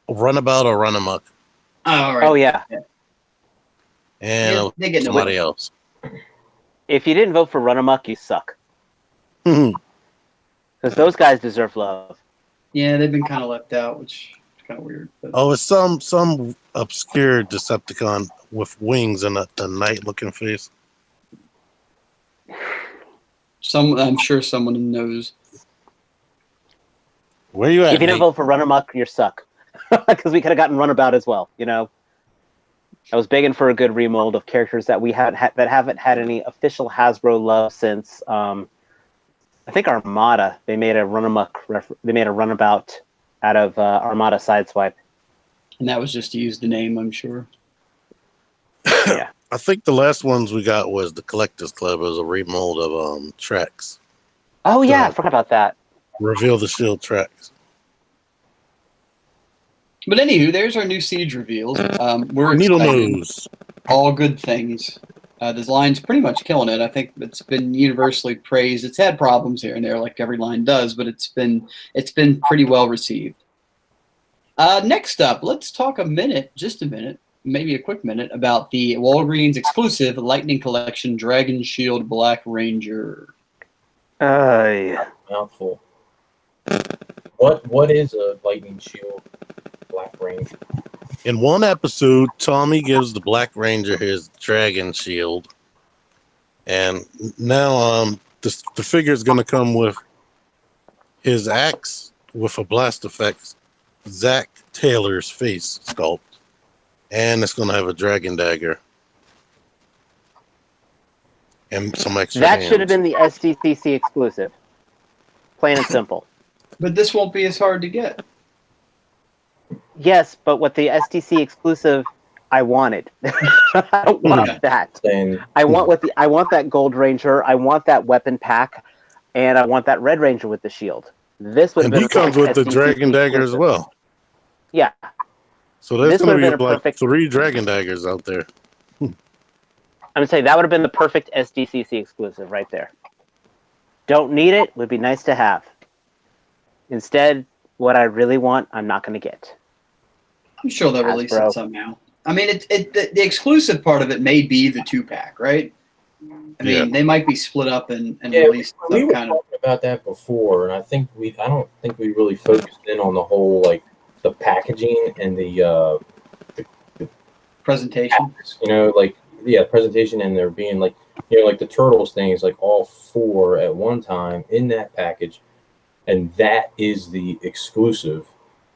Runabout or Runamuck. Oh, all right. Oh yeah. And Yeah, they get no somebody else. If you didn't vote for Run Amok, you suck. Because those guys deserve love. Yeah, they've been kind of left out, which is kind of weird. But Oh, it's some obscure Decepticon with wings and a knight-looking face. I'm sure someone knows. Where you at? If you didn't Nate? vote for Run Amok, you suck. Because we could have gotten Runabout as well, you know. I was begging for a good remold of characters that we haven't had any official Hasbro love since. I think Armada. They made a they made a Runabout out of Armada Sideswipe. And that was just to use the name, I'm sure. Yeah. I think the last ones we got was the Collectors Club. It was a remold of Trax. Oh yeah, I Yeah. forgot about that. Reveal the Shield Trax. But anywho, there's our new Siege reveals. We're Needle excited. nose. All good things. This line's pretty much killing it. I think it's been universally praised. It's had problems here and there, like every line does, but it's been pretty well received. Next up, let's talk just a minute, maybe a quick minute, about the Walgreens exclusive Lightning Collection Dragon Shield Black Ranger. Yeah. Mouthful. What is a lightning shield Black Ranger? In one episode, Tommy gives the Black Ranger his dragon shield. And now the figure is going to come with his axe with a blast effect, Zach Taylor's face sculpt. And it's going to have a dragon dagger. And some extra That hands. should have been the SDCC exclusive. Plain and simple. But this won't be as hard to get. Yes, but what the SDC exclusive I want it. I don't want Okay. that. Saying I want that Gold Ranger. I want that weapon pack, and I want that Red Ranger with the shield. This would And have he been comes with the SDCC Dragon Dagger as exclusive. well. Yeah, So there's This going to would've be been a like perfect- 3 Dragon Daggers out there. I'm gonna say that would have been the perfect SDCC exclusive right there. Don't need it. Would be nice to have. Instead, what I really want, I'm not gonna get. I'm sure they'll release Hasbro. it somehow. I mean, the exclusive part of it may be the 2-pack, right? I mean, Yeah. they might be split up and Yeah, release we some were kind of. talking about that before, and I don't think we really focused in on the whole like the packaging and the Presentation. presentation, and there being like like the Turtles thing is like all 4 at one time in that package, and that is the exclusive.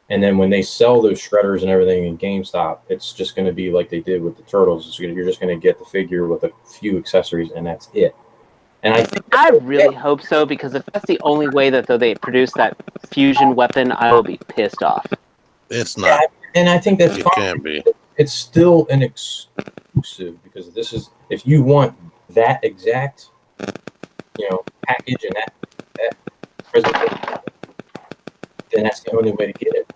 And then when they sell those shredders and everything in GameStop, it's just going to be like they did with the Turtles. You're just going to get the figure with a few accessories, and that's it. And I think I really hope so, because if that's the only way that they produce that fusion weapon, I will be pissed off. It's not. and I think that's It fine. can't be. It's still an exclusive because this is if you want that exact package and that presentation, then that's the only way to get it.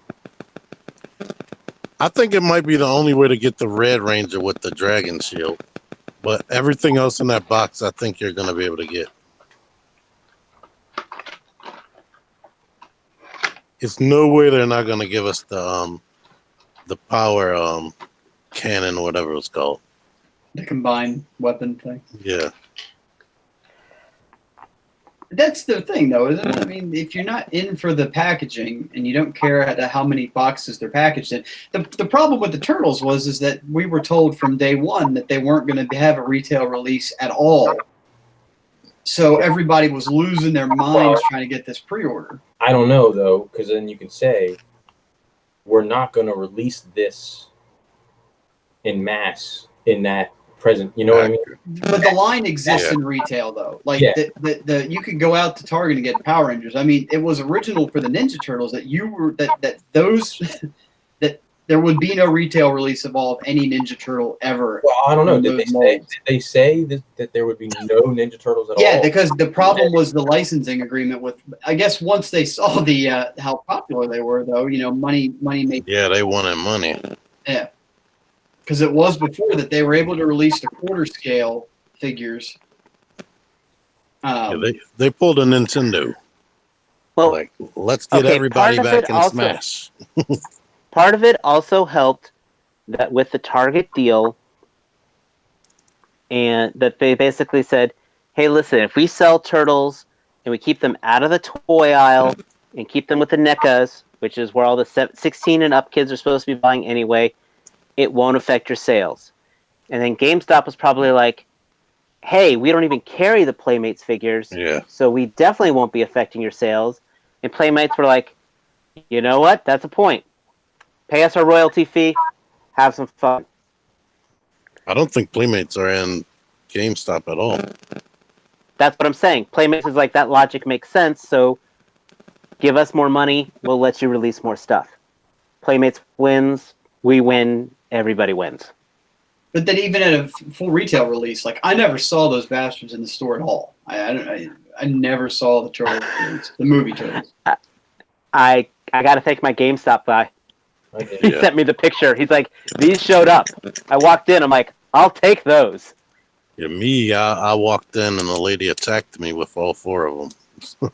I think it might be the only way to get the Red Ranger with the Dragon Shield. But everything else in that box, I think you're going to be able to get. It's no way they're not going to give us the power cannon or whatever it's called. The combined weapon thing. Yeah. That's the thing, though, isn't it? I mean, if you're not in for the packaging and you don't care how many boxes they're packaged in, the problem with the Turtles is that we were told from day one that they weren't going to have a retail release at all. So everybody was losing their minds trying to get this pre-order. I don't know though, because then you can say we're not going to release this in mass in that present. You know what I mean? But the line exists Yeah. in retail, though. Like Yeah. the you could go out to Target and get Power Rangers. I mean, it was original for the Ninja Turtles that that there would be no retail release of any Ninja Turtle ever. Well, I don't know. Did Those they say molds. that there would be no Ninja Turtles at Yeah, all? because the problem was the licensing agreement with. I guess once they saw the how popular they were, though, money made. Yeah, they wanted money. Yeah, because it was before that they were able to release the quarter scale figures. Yeah, they pulled a Nintendo. Well, Like, let's get okay, everybody part of back it in also- Smash. part of it also helped that with the Target deal, and that they basically said, hey, listen, if we sell Turtles and we keep them out of the toy aisle and keep them with the NECAs, which is where all the 16 and up kids are supposed to be buying anyway, it won't affect your sales. And then GameStop was probably like, hey, we don't even carry the Playmates figures, Yeah. so we definitely won't be affecting your sales. And Playmates were like, you know what? That's a point. Pay us our royalty fee. Have some fun. I don't think Playmates are in GameStop at all. That's what I'm saying. Playmates is like, that logic makes sense, so give us more money, we'll let you release more stuff. Playmates wins, we win, everybody wins. But then even at a full retail release, like I never saw those bastards in the store at all. I never saw the Turtles release, the movie Turtles. I got to thank my GameStop guy. I did. He Yeah. sent me the picture. He's like, these showed up. I walked in, I'm like, I'll take those. Yeah, I walked in and the lady attacked me with all 4 of them.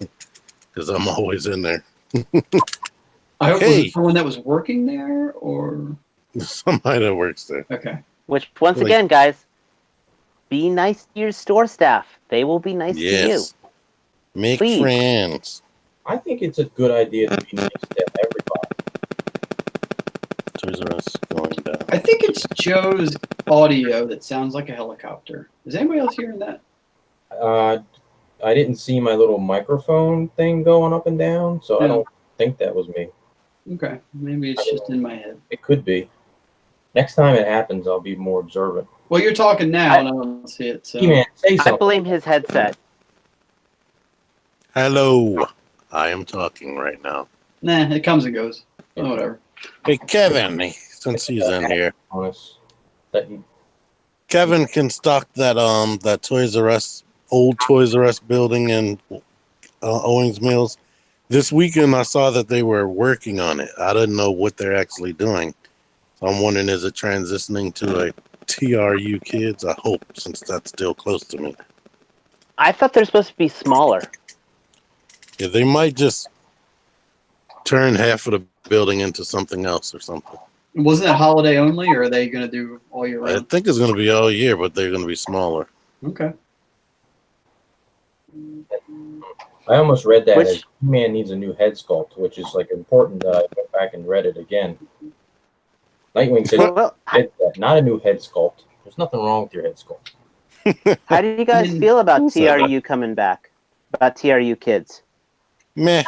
Because I'm always in there. I hope was Hey. it someone that was working there or Somebody that works there. okay. Which, once Like- again, guys, be nice to your store staff. They will be nice to you. Yes. Make Please. friends. I think it's a good idea to be nice to everybody. Toys R Us going down. I think it's Joe's audio that sounds like a helicopter. Is anybody else hearing that? I didn't see my little microphone thing going up and down, so I Yeah. don't think that was me. Okay, maybe it's just in my head. It could be. Next time it happens, I'll be more observant. Well, you're talking now, and I don't see it. So. He-Man, say I something. blame his headset. Hello. I am talking right now. Nah, it comes and goes. Oh, whatever. Hey, Kevin, since he's in here. Honest. That you, Kevin can stock that Toys R Us old Toys R Us building in Owings Mills. This weekend I saw that they were working on it. I didn't know what they're actually doing. So I'm wondering, is it transitioning to a TRU Kids? I hope, since that's still close to me. I thought they're supposed to be smaller. Yeah, they might just turn half of the building into something else or something. Wasn't it holiday only, or are they going to do all year I round? think it's going to be all year, but they're going to be smaller. Okay. I almost read that Which- as He-Man needs a new head sculpt, which is like important that I went back and read it again. Nightwing said, Well, not a new head sculpt. There's nothing wrong with your head sculpt. how do you guys feel about Who said TRU coming back? About TRU Kids? Meh.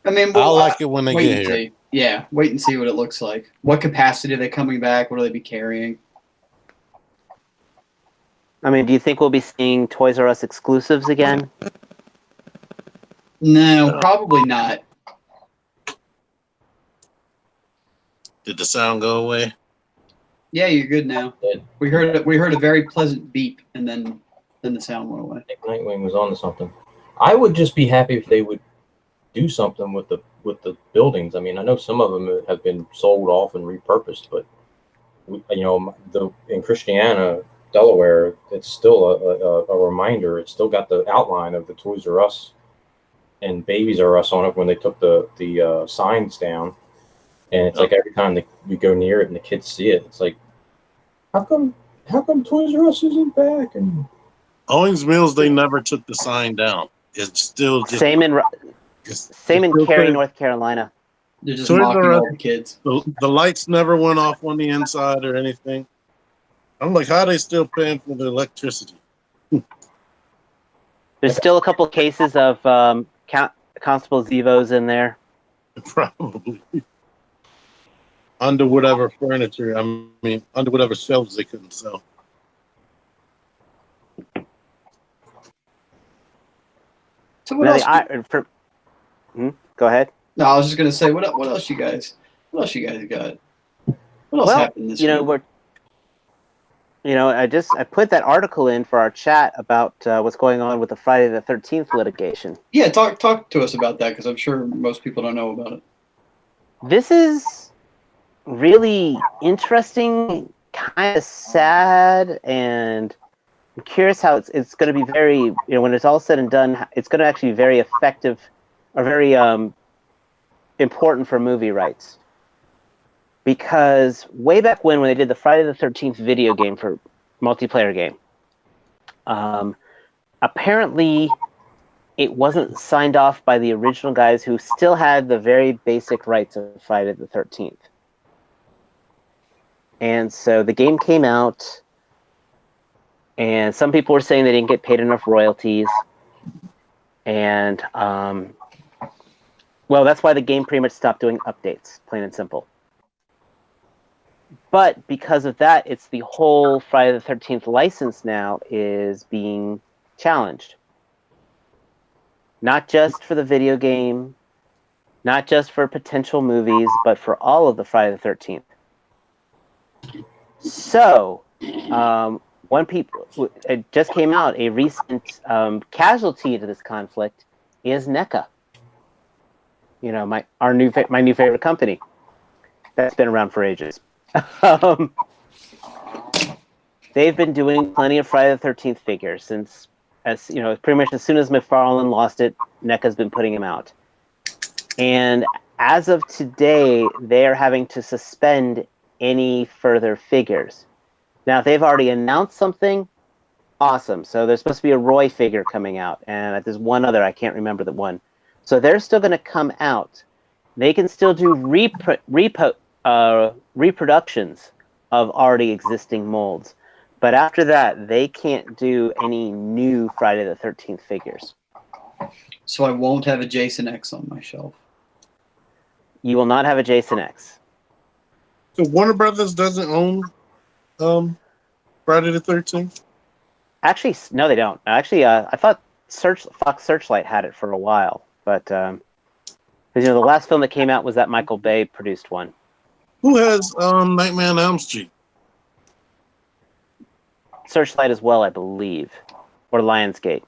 I mean, I'll like it when they wait get and here. see. Yeah, wait and see what it looks like. What capacity are they coming back? What will they be carrying? I mean, do you think we'll be seeing Toys R Us exclusives again? No, probably not. Did the sound go away? Yeah, you're good now. Good. We heard a very pleasant beep, and then the sound went away. I think Nightwing was on to something. I would just be happy if they would do something with the buildings. I mean, I know some of them have been sold off and repurposed, but in Christiana, Delaware, it's still a reminder. It's still got the outline of the Toys R Us and Babies R Us on it when they took the signs down. And it's like every time we go near it and the kids see it, it's like, how come Toys R Us isn't back? And Owings Mills, they never took the sign down. It's still just Same in still Cary, says- North Carolina. They're just Toys mocking R Us- all the kids. the lights never went off on the inside or anything. I'm like, how are they still paying for the electricity? There's still a couple cases of Constable Zevos in there. Probably. Under whatever furniture, under whatever shelves they couldn't sell. So what Now, else? go ahead. No, I was just gonna say, what else you guys got? What else happened this week? I put that article in for our chat about what's going on with the Friday the 13th litigation. Yeah, talk to us about that, because I'm sure most people don't know about it. This is really interesting, kind of sad, and I'm curious how it's going to be very, when it's all said and done, it's going to actually be very effective or very important for movie rights. Because way back when they did the Friday the 13th video game for multiplayer game, apparently it wasn't signed off by the original guys who still had the very basic rights of Friday the 13th. And so the game came out, and some people were saying they didn't get paid enough royalties. And, that's why the game pretty much stopped doing updates, plain and simple. But because of that, it's the whole Friday the 13th license now is being challenged. Not just for the video game, not just for potential movies, but for all of the Friday the 13th. So, it just came out, a recent casualty to this conflict is NECA. My new favorite company that's been around for ages. They've been doing plenty of Friday the 13th figures since, pretty much as soon as McFarlane lost it, NECA's been putting them out. And as of today, they are having to suspend any further figures. Now, if they've already announced something, awesome. So there's supposed to be a Roy figure coming out, and there's one other, I can't remember the one. So they're still going to come out. They can still do reproductions of already existing molds. But after that, they can't do any new Friday the 13th figures. So I won't have a Jason X on my shelf. You will not have a Jason X. So Warner Brothers doesn't own Friday the 13th? Actually, no, they don't. Actually, I thought Fox Searchlight had it for a while. But, because, the last film that came out was that Michael Bay produced one. Who has Nightmare on Elm Street? Searchlight as well, I believe, or Lionsgate.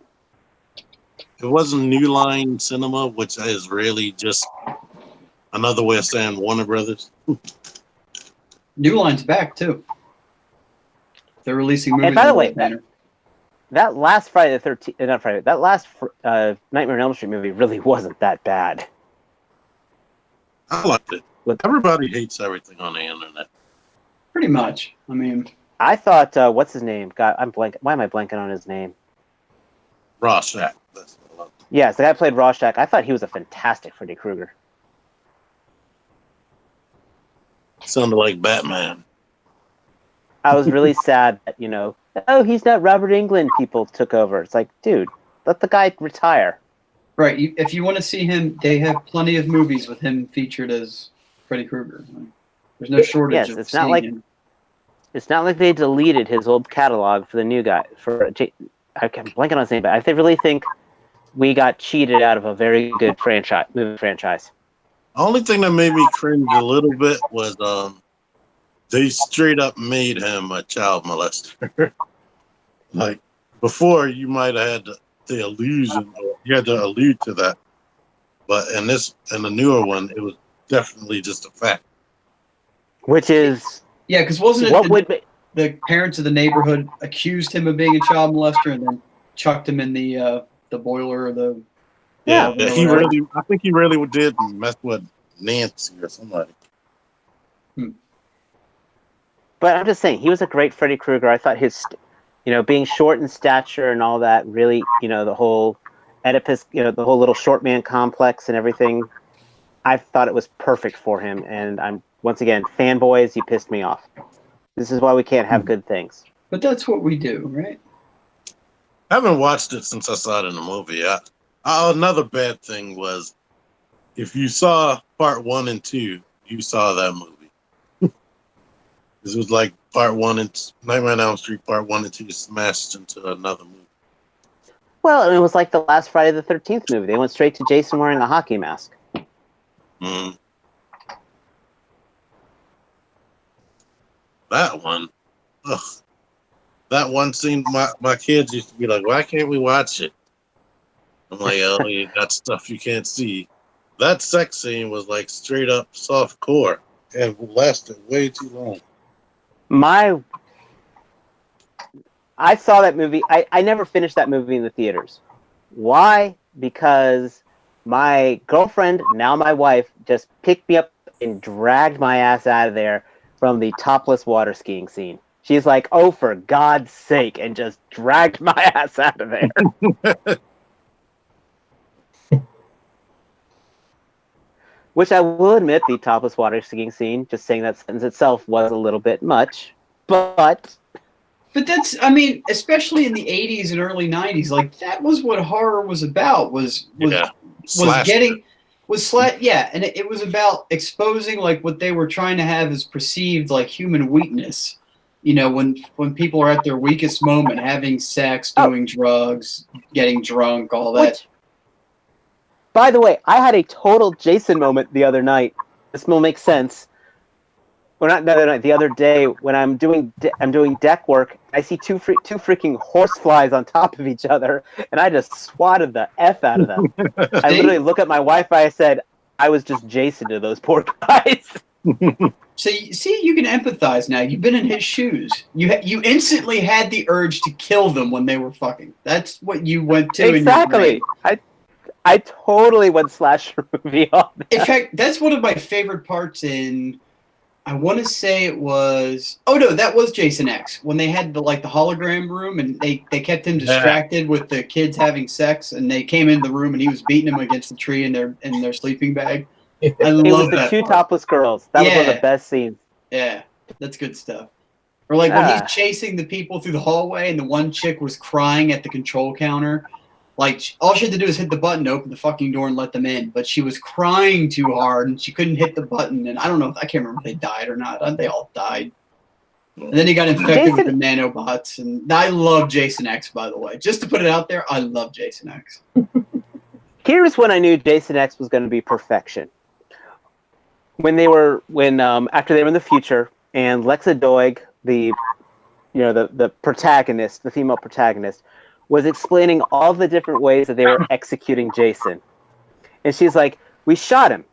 It wasn't New Line Cinema, which is really just another way of saying Warner Brothers. New Line's back too. They're releasing movies. And by the under way, that banner. that last Friday the 13th, not Friday, that last Nightmare on Elm Street movie really wasn't that bad. I liked it. Everybody hates everything on the internet. Pretty much. I mean, I thought, what's his name? God, I'm blanking. Why am I blanking on his name? Rorschach. That's what I love. Yes, the guy who played Rorschach. I thought he was a fantastic Freddy Krueger. Sounded like Batman. I was really sad that, oh, he's not Robert Englund, people took over. It's like, dude, let the guy retire. right. If you want to see him, they have plenty of movies with him featured as Freddy Krueger. There's no shortage Yes, of it's not seeing like him. It's not like they deleted his old catalog for the new guy. I'm blanking on his name, but I really think we got cheated out of a very good movie franchise. The only thing that made me cringe a little bit was they straight up made him a child molester. Like before, you might have had the illusion, or you had to allude to that, but in the newer one, it was definitely just a fact. Which is Yeah, because wasn't it what would the parents of the neighborhood accused him of being a child molester and then chucked him in the boiler or the Yeah. Yeah, I think he really did mess with Nancy or somebody. But I'm just saying, he was a great Freddy Krueger. I thought his, being short in stature and all that, really, the whole Oedipus, the whole little short man complex and everything, I thought it was perfect for him. And I'm, once again, fanboys, you pissed me off. This is why we can't have good things. But that's what we do, right? I haven't watched it since I saw it in the movie. Another bad thing was, if you saw part 1 and 2, you saw that movie. This was like part 1 and Nightmare on Elm Street part 1 and 2 smashed into another movie. Well, it was like the last Friday the 13th movie. They went straight to Jason wearing a hockey mask. Mm. That one. Ugh. That one scene, my kids used to be like, why can't we watch it? I'm like, oh, you got stuff you can't see. That sex scene was like straight up soft core and lasted way too long. I saw that movie. I never finished that movie in the theaters. Why? Because my girlfriend, now my wife, just picked me up and dragged my ass out of there from the topless water skiing scene. She's like, oh, for God's sake, and just dragged my ass out of there. Which I will admit, the topless water skiing scene, just saying that sentence itself, was a little bit much. But that's, I mean, especially in the 80s and early 90s, like that was what horror was about. Was getting and it was about exposing like what they were trying to have as perceived like human weakness. When people are at their weakest moment, having sex, doing drugs, getting drunk, all that. By the way, I had a total Jason moment the other night. This will make sense. Well, not the other night. The other day, when I'm doing deck work, I see two freaking horseflies on top of each other, and I just swatted the F out of them. I literally look at my Wi-Fi. I said, I was just Jason to those poor guys. So you can empathize now. You've been in his shoes. You instantly had the urge to kill them when they were fucking. That's what you went to. Exactly. I totally went slasher movie on that. In fact, that's one of my favorite parts in. I want to say it was. Oh no, that was Jason X when they had the hologram room and they kept him distracted with the kids having sex and they came in the room and he was beating them against the tree in their sleeping bag. I love it was the that two part. topless girls. That was one of the best scenes. Yeah, that's good stuff. Or like when he's chasing the people through the hallway and the one chick was crying at the control counter. Like, all she had to do was hit the button to open the fucking door and let them in. But she was crying too hard and she couldn't hit the button. And I can't remember if they died or not. They all died. And then he got infected with the nanobots. And I love Jason X, by the way. Just to put it out there, I love Jason X. Here's when I knew Jason X was going to be perfection. After they were in the future, and Lexa Doig, the the protagonist, the female protagonist, was explaining all the different ways that they were executing Jason. And she's like, we shot him,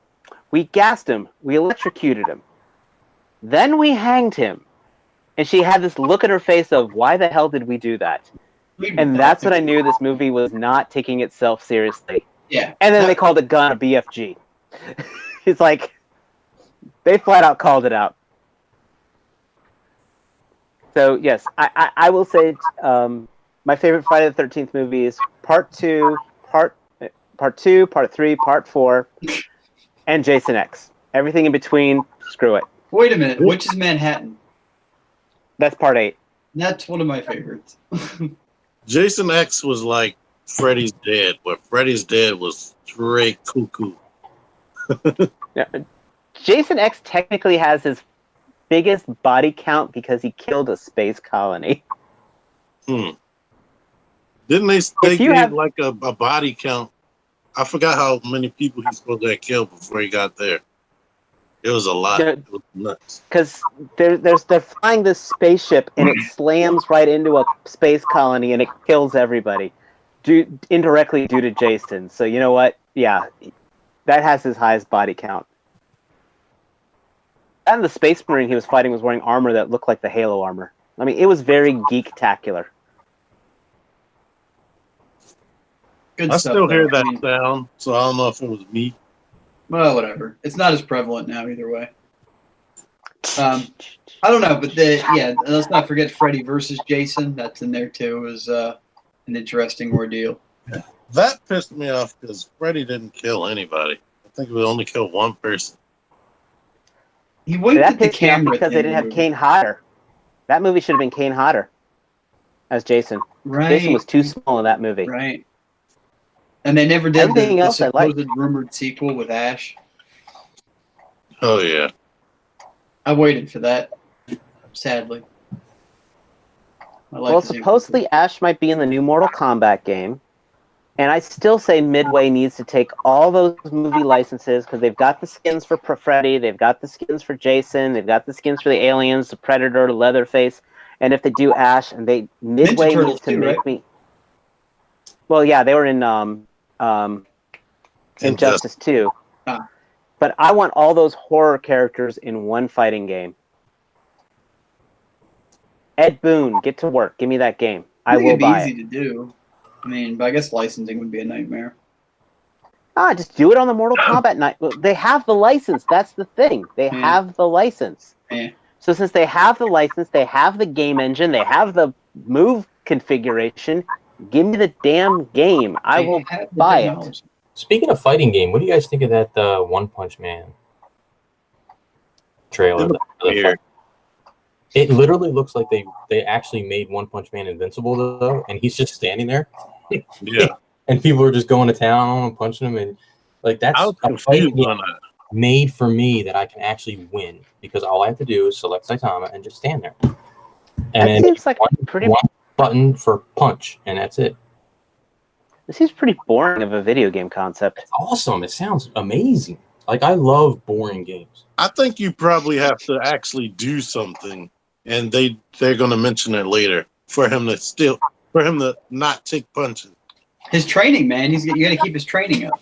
we gassed him, we electrocuted him, then we hanged him. And she had this look at her face of, why the hell did we do that? And that's when I knew this movie was not taking itself seriously. Yeah. And then they called it Gun a BFG. It's like, they flat out called it out. So, yes, I will say my favorite Friday the 13th movie is Part 2, Part 3, Part 4, and Jason X. Everything in between, screw it. Wait a minute. Which is Manhattan? That's Part 8. That's one of my favorites. Jason X was like Freddy's Dead, where Freddy's Dead was straight cuckoo. Yeah. Jason X technically has his biggest body count because he killed a space colony. Didn't they gave like a body count? I forgot how many people he's supposed to have killed before he got there. It was a lot. It was nuts. Because they're flying this spaceship and it slams right into a space colony and it kills everybody, indirectly due to Jason. So you know what? Yeah, that has his highest body count. And the Space Marine he was fighting was wearing armor that looked like the Halo armor. I mean, it was very geek-tacular. Good I stuff, still hear though. that sound, so I don't know if it was me. Well, whatever. It's not as prevalent now either way. I don't know, but let's not forget Freddy versus Jason. That's in there too. Is an interesting ordeal. That pissed me off because Freddy didn't kill anybody. I think he would only kill one person. He winked That at the pissed me off camera because they didn't have Kane Hodder. That movie should have been Kane Hodder as Jason. Right. Jason was too small in that movie. Right. And they never did Everything the else I liked. supposed rumored sequel with Ash. Oh, yeah. I waited for that, sadly. Well, supposedly Ash might be in the new Mortal Kombat game. And I still say Midway needs to take all those movie licenses because they've got the skins for Freddy, they've got the skins for Jason, they've got the skins for the aliens, the Predator, the Leatherface. And if they do Ash, and Midway needs to make me. Well, yeah, they were in Injustice 2. Ah. But I want all those horror characters in one fighting game. Ed Boon, get to work. Give me that game. I will buy it. It'd be easy to do. I mean, but I guess licensing would be a nightmare. Just do it on the Mortal Kombat night. Well, they have the license. That's the thing. They have the license. Yeah. So since they have the license, they have the game engine, they have the move configuration, give me the damn game. I will buy it. Speaking of fighting game, what do you guys think of that One Punch Man trailer? It literally looks like they actually made One Punch Man invincible, though, and he's just standing there. Yeah. And people are just going to town on him, punching him, and like that's a fighting game made for me that I can actually win because all I have to do is select Saitama and just stand there. And that seems like one button for punch, and that's it. This seems pretty boring of a video game concept. It's awesome. It sounds amazing. Like, I love boring games. I think you probably have to actually do something, and they're going to mention it later for him to not take punches. His training, man. You got to keep his training up.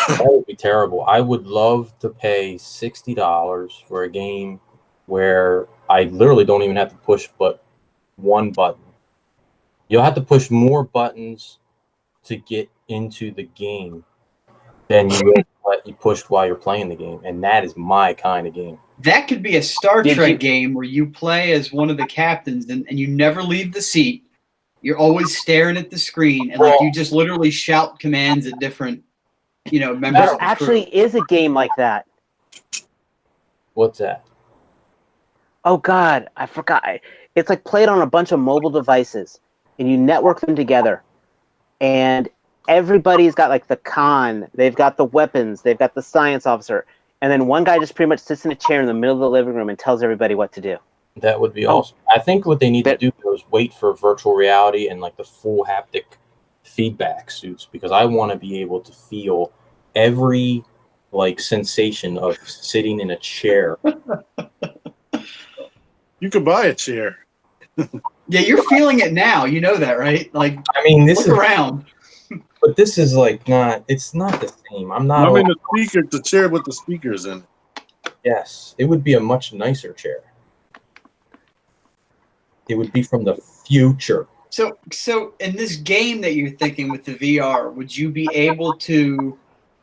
That would be terrible. I would love to pay $60 for a game where I literally don't even have to push but one button. You'll have to push more buttons to get into the game than you will let you push while you're playing the game, and that is my kind of game. That could be a Star Trek game where you play as one of the captains and you never leave the seat. You're always staring at the screen, and like you just literally shout commands at different, members. There actually is a game like that. What's that? Oh God, I forgot. It's like played on a bunch of mobile devices, and you network them together, and everybody's got like the con, they've got the weapons, they've got the science officer, and then one guy just pretty much sits in a chair in the middle of the living room and tells everybody what to do. That would be awesome. I think what they need to do is wait for virtual reality and like the full haptic feedback suits, because I want to be able to feel every like sensation of sitting in a chair. You could buy a chair. Yeah, you're feeling it now. You know that, right? Like, I mean, this look is, around. but this is like not. It's not the same. I'm not. I mean, the chair with the speakers in it. Yes, it would be a much nicer chair. It would be from the future. So in this game that you're thinking with the VR, would you be able to?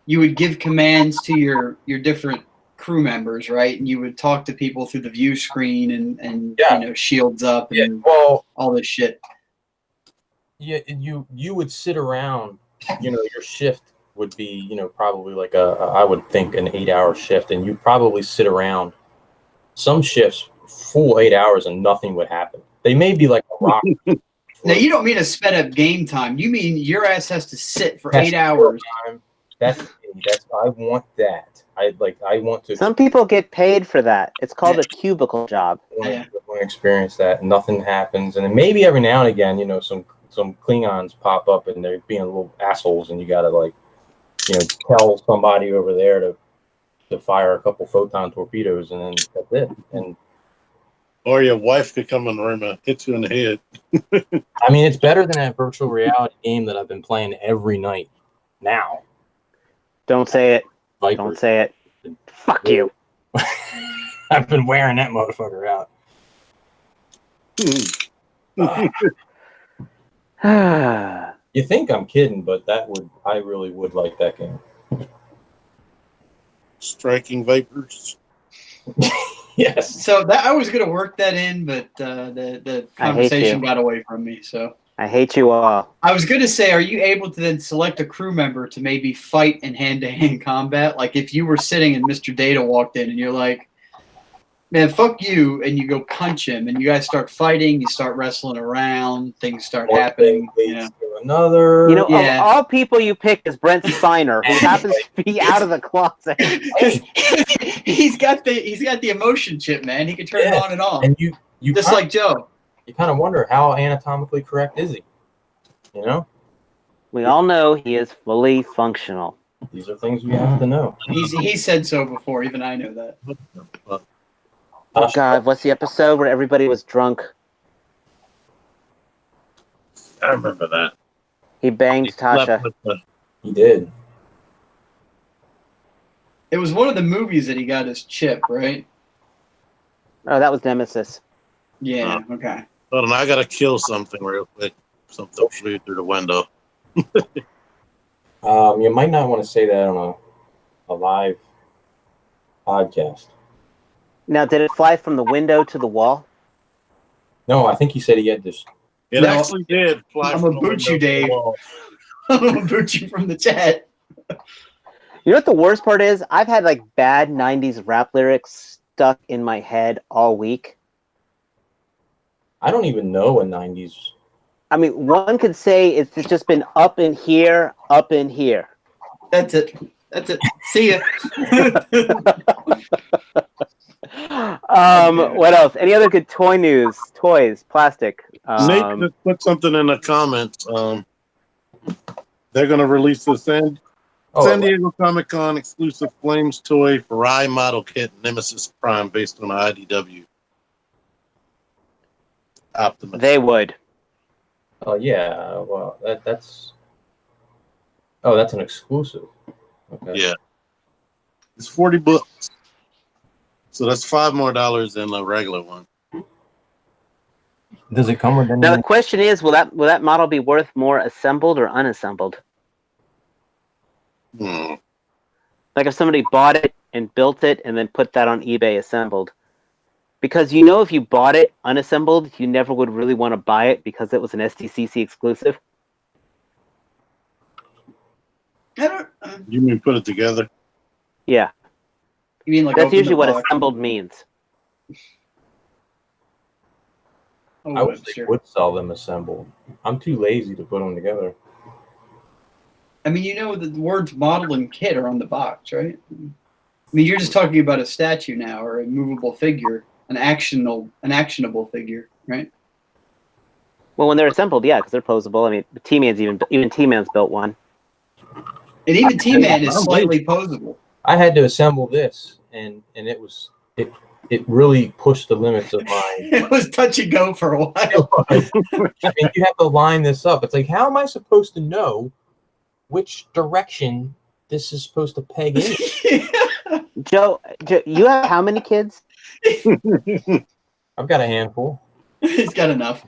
You would give commands to your different crew members, right? And you would talk to people through the view screen and Yeah. you know, shields up Yeah. and Well, all this shit. yeah. You would sit around. You know, your shift would be, you know, probably like I would think an 8-hour shift, and you probably sit around. Some shifts full 8 hours and nothing would happen. They may be like a rock. Now you don't mean a sped up game time. You mean your ass has to sit for That's 8 hours. That's I want that. I want to. Some people get paid for that. It's called a cubicle job. Yeah. want to experience that. Nothing happens, and then maybe every now and again, you know, some Klingons pop up and they're being little assholes, and you gotta, like, you know, tell somebody over there to fire a couple photon torpedoes, and then that's it. And Or your wife could come in the room and hit you in the head. I mean, it's better than that virtual reality game that I've been playing every night now. Don't say it. Viper. Don't say it. Fuck you. I've been wearing that motherfucker out. You think I'm kidding, but I really would like that game. Striking Vipers. Yes. So that I was gonna work that in, but the I hate conversation you. got away from me. So I hate you all. I was gonna say, are you able to then select a crew member to maybe fight in hand-to-hand combat? Like if you were sitting and Mr. Data walked in and you're like, man, fuck you, and you go punch him, and you guys start fighting, you start wrestling around, things start One happening. thing You leads know. to another. You know, Yeah. of all people you pick is Brent Spiner, who happens to be out of the closet. he's got the emotion chip, man. He can turn it Yeah. on and off, And you just kind like Joe. you kind of wonder how anatomically correct is he? You know, We all know he is fully functional. these are things we have to know. He said so before. Even I know that. Oh God, what's the episode where everybody was drunk? I remember that. He banged Tasha. Slept with the- He did. It was one of the movies that he got his chip, right? Oh, that was Nemesis. Yeah. Okay. Hold on, I gotta kill something real quick. Something flew through the window. You might not want to say that on a live podcast. Now, did it fly from the window to the wall? No, I think he said he had this. It No, actually did fly. I'm from gonna the boot you, window to the Dave. wall. I'm gonna boot you from the chat. You know what the worst part is? I've had like bad 90s rap lyrics stuck in my head all week. I don't even know a 90s. I mean, one could say it's just been up in here, up in here. That's it. That's it. See ya. What else? Any other good toy news? Toys, plastic. Nate just put something in the comments. They're gonna release the San Diego Comic Con exclusive Flames toy for Rai model kit Nemesis Prime based on the IDW Optimus. They would. Oh yeah. Well, that's. Oh, that's an exclusive. Okay. Yeah. It's 40 bucks. So that's $5 more than the regular one. Does it come with any? Now the question is, will that model be worth more assembled or unassembled? Hmm. Like if somebody bought it and built it and then put that on eBay assembled. Because you know if you bought it unassembled, you never would really want to buy it because it was an STCC exclusive. I don't. You mean put it together? Yeah, You mean like that's open usually the what box? assembled means. Oh, I wish they sure. would sell them assembled. I'm too lazy to put them together. I mean, you know the words model and kit are on the box, right? I mean, you're just talking about a statue now or a movable figure, an actionable figure, right? Well, when they're assembled, yeah, because they're posable. I mean, T-Man's even T-Man's built one. And even T-Man is slightly posable. I had to assemble this, and it it really pushed the limits of my. It was touch and go for a while. I mean, you have to line this up. It's like, how am I supposed to know which direction this is supposed to peg in? Joe, you have how many kids? I've got a handful. He's got enough.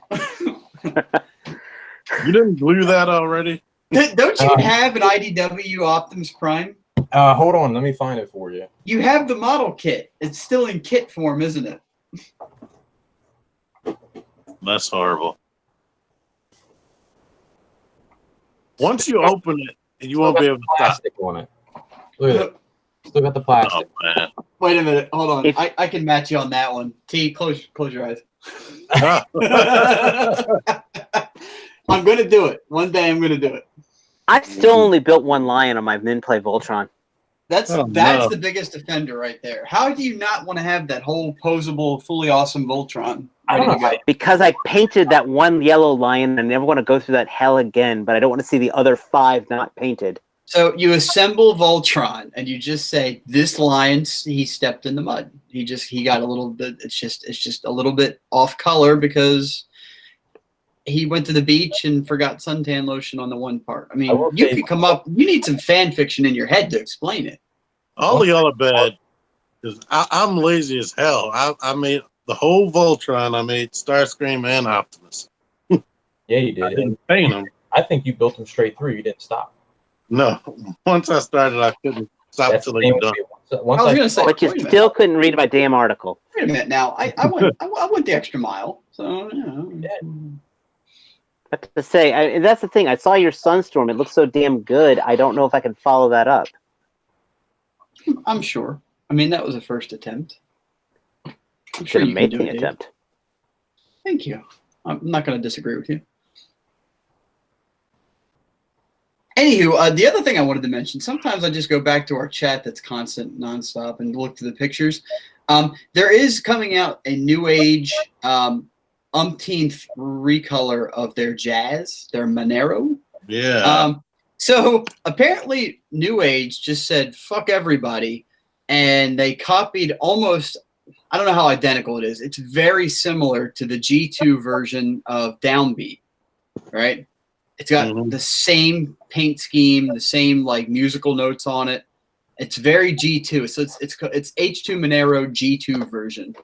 You didn't glue that already? Don't you have an IDW Optimus Prime? Hold on, let me find it for you. You have the model kit. It's still in kit form, isn't it? That's horrible. Once you open it, you won't be able to stop. Plastic on it. Look at it. Still got the plastic. Oh, man. Wait a minute. Hold on. If- I can match you on that one. T, close your eyes. I'm going to do it. One day I'm going to do it. I've still only built one lion on my Minplay Voltron. That's Oh, that's no. the biggest offender right there. How do you not want to have that whole posable, fully awesome Voltron I ready don't to know. go? Because I painted that one yellow lion, and I never want to go through that hell again, but I don't want to see the other 5 not painted. So you assemble Voltron and you just say, this lion, he stepped in the mud. He got a little bit, it's just a little bit off color because he went to the beach and forgot suntan lotion on the one part. I I mean, will you say- could come up, you need some fan fiction in your head to explain it. All the other bad is I'm lazy as hell. I made the whole Voltron. I made Starscream and Optimus. Yeah, you I did. didn't paint them. I think you built them straight through. You didn't stop. No, once I started, I couldn't stop That's till the they same were done. with me. Once I was I- going to say, But you wait a minute. still couldn't read my damn article. Wait a minute now. I went the extra mile. So, you know. I have to say, that's the thing. I saw your Sunstorm. It looks so damn good. I don't know if I can follow that up. I'm sure. I mean, that was a first attempt. I'm sure An you can do amazing it. Dave. attempt. Thank you. I'm not going to disagree with you. Anywho, the other thing I wanted to mention, sometimes I just go back to our chat that's constant, nonstop, and look through the pictures. There is coming out a New Age umpteenth recolor of their Jazz, their Monero. Yeah. So apparently New Age just said, fuck everybody, and they copied almost, I don't know how identical it is. It's very similar to the G2 version of Downbeat, right? It's got Mhm. the same paint scheme, the same like musical notes on it. It's very G2. So it's H2 Monero G2 version.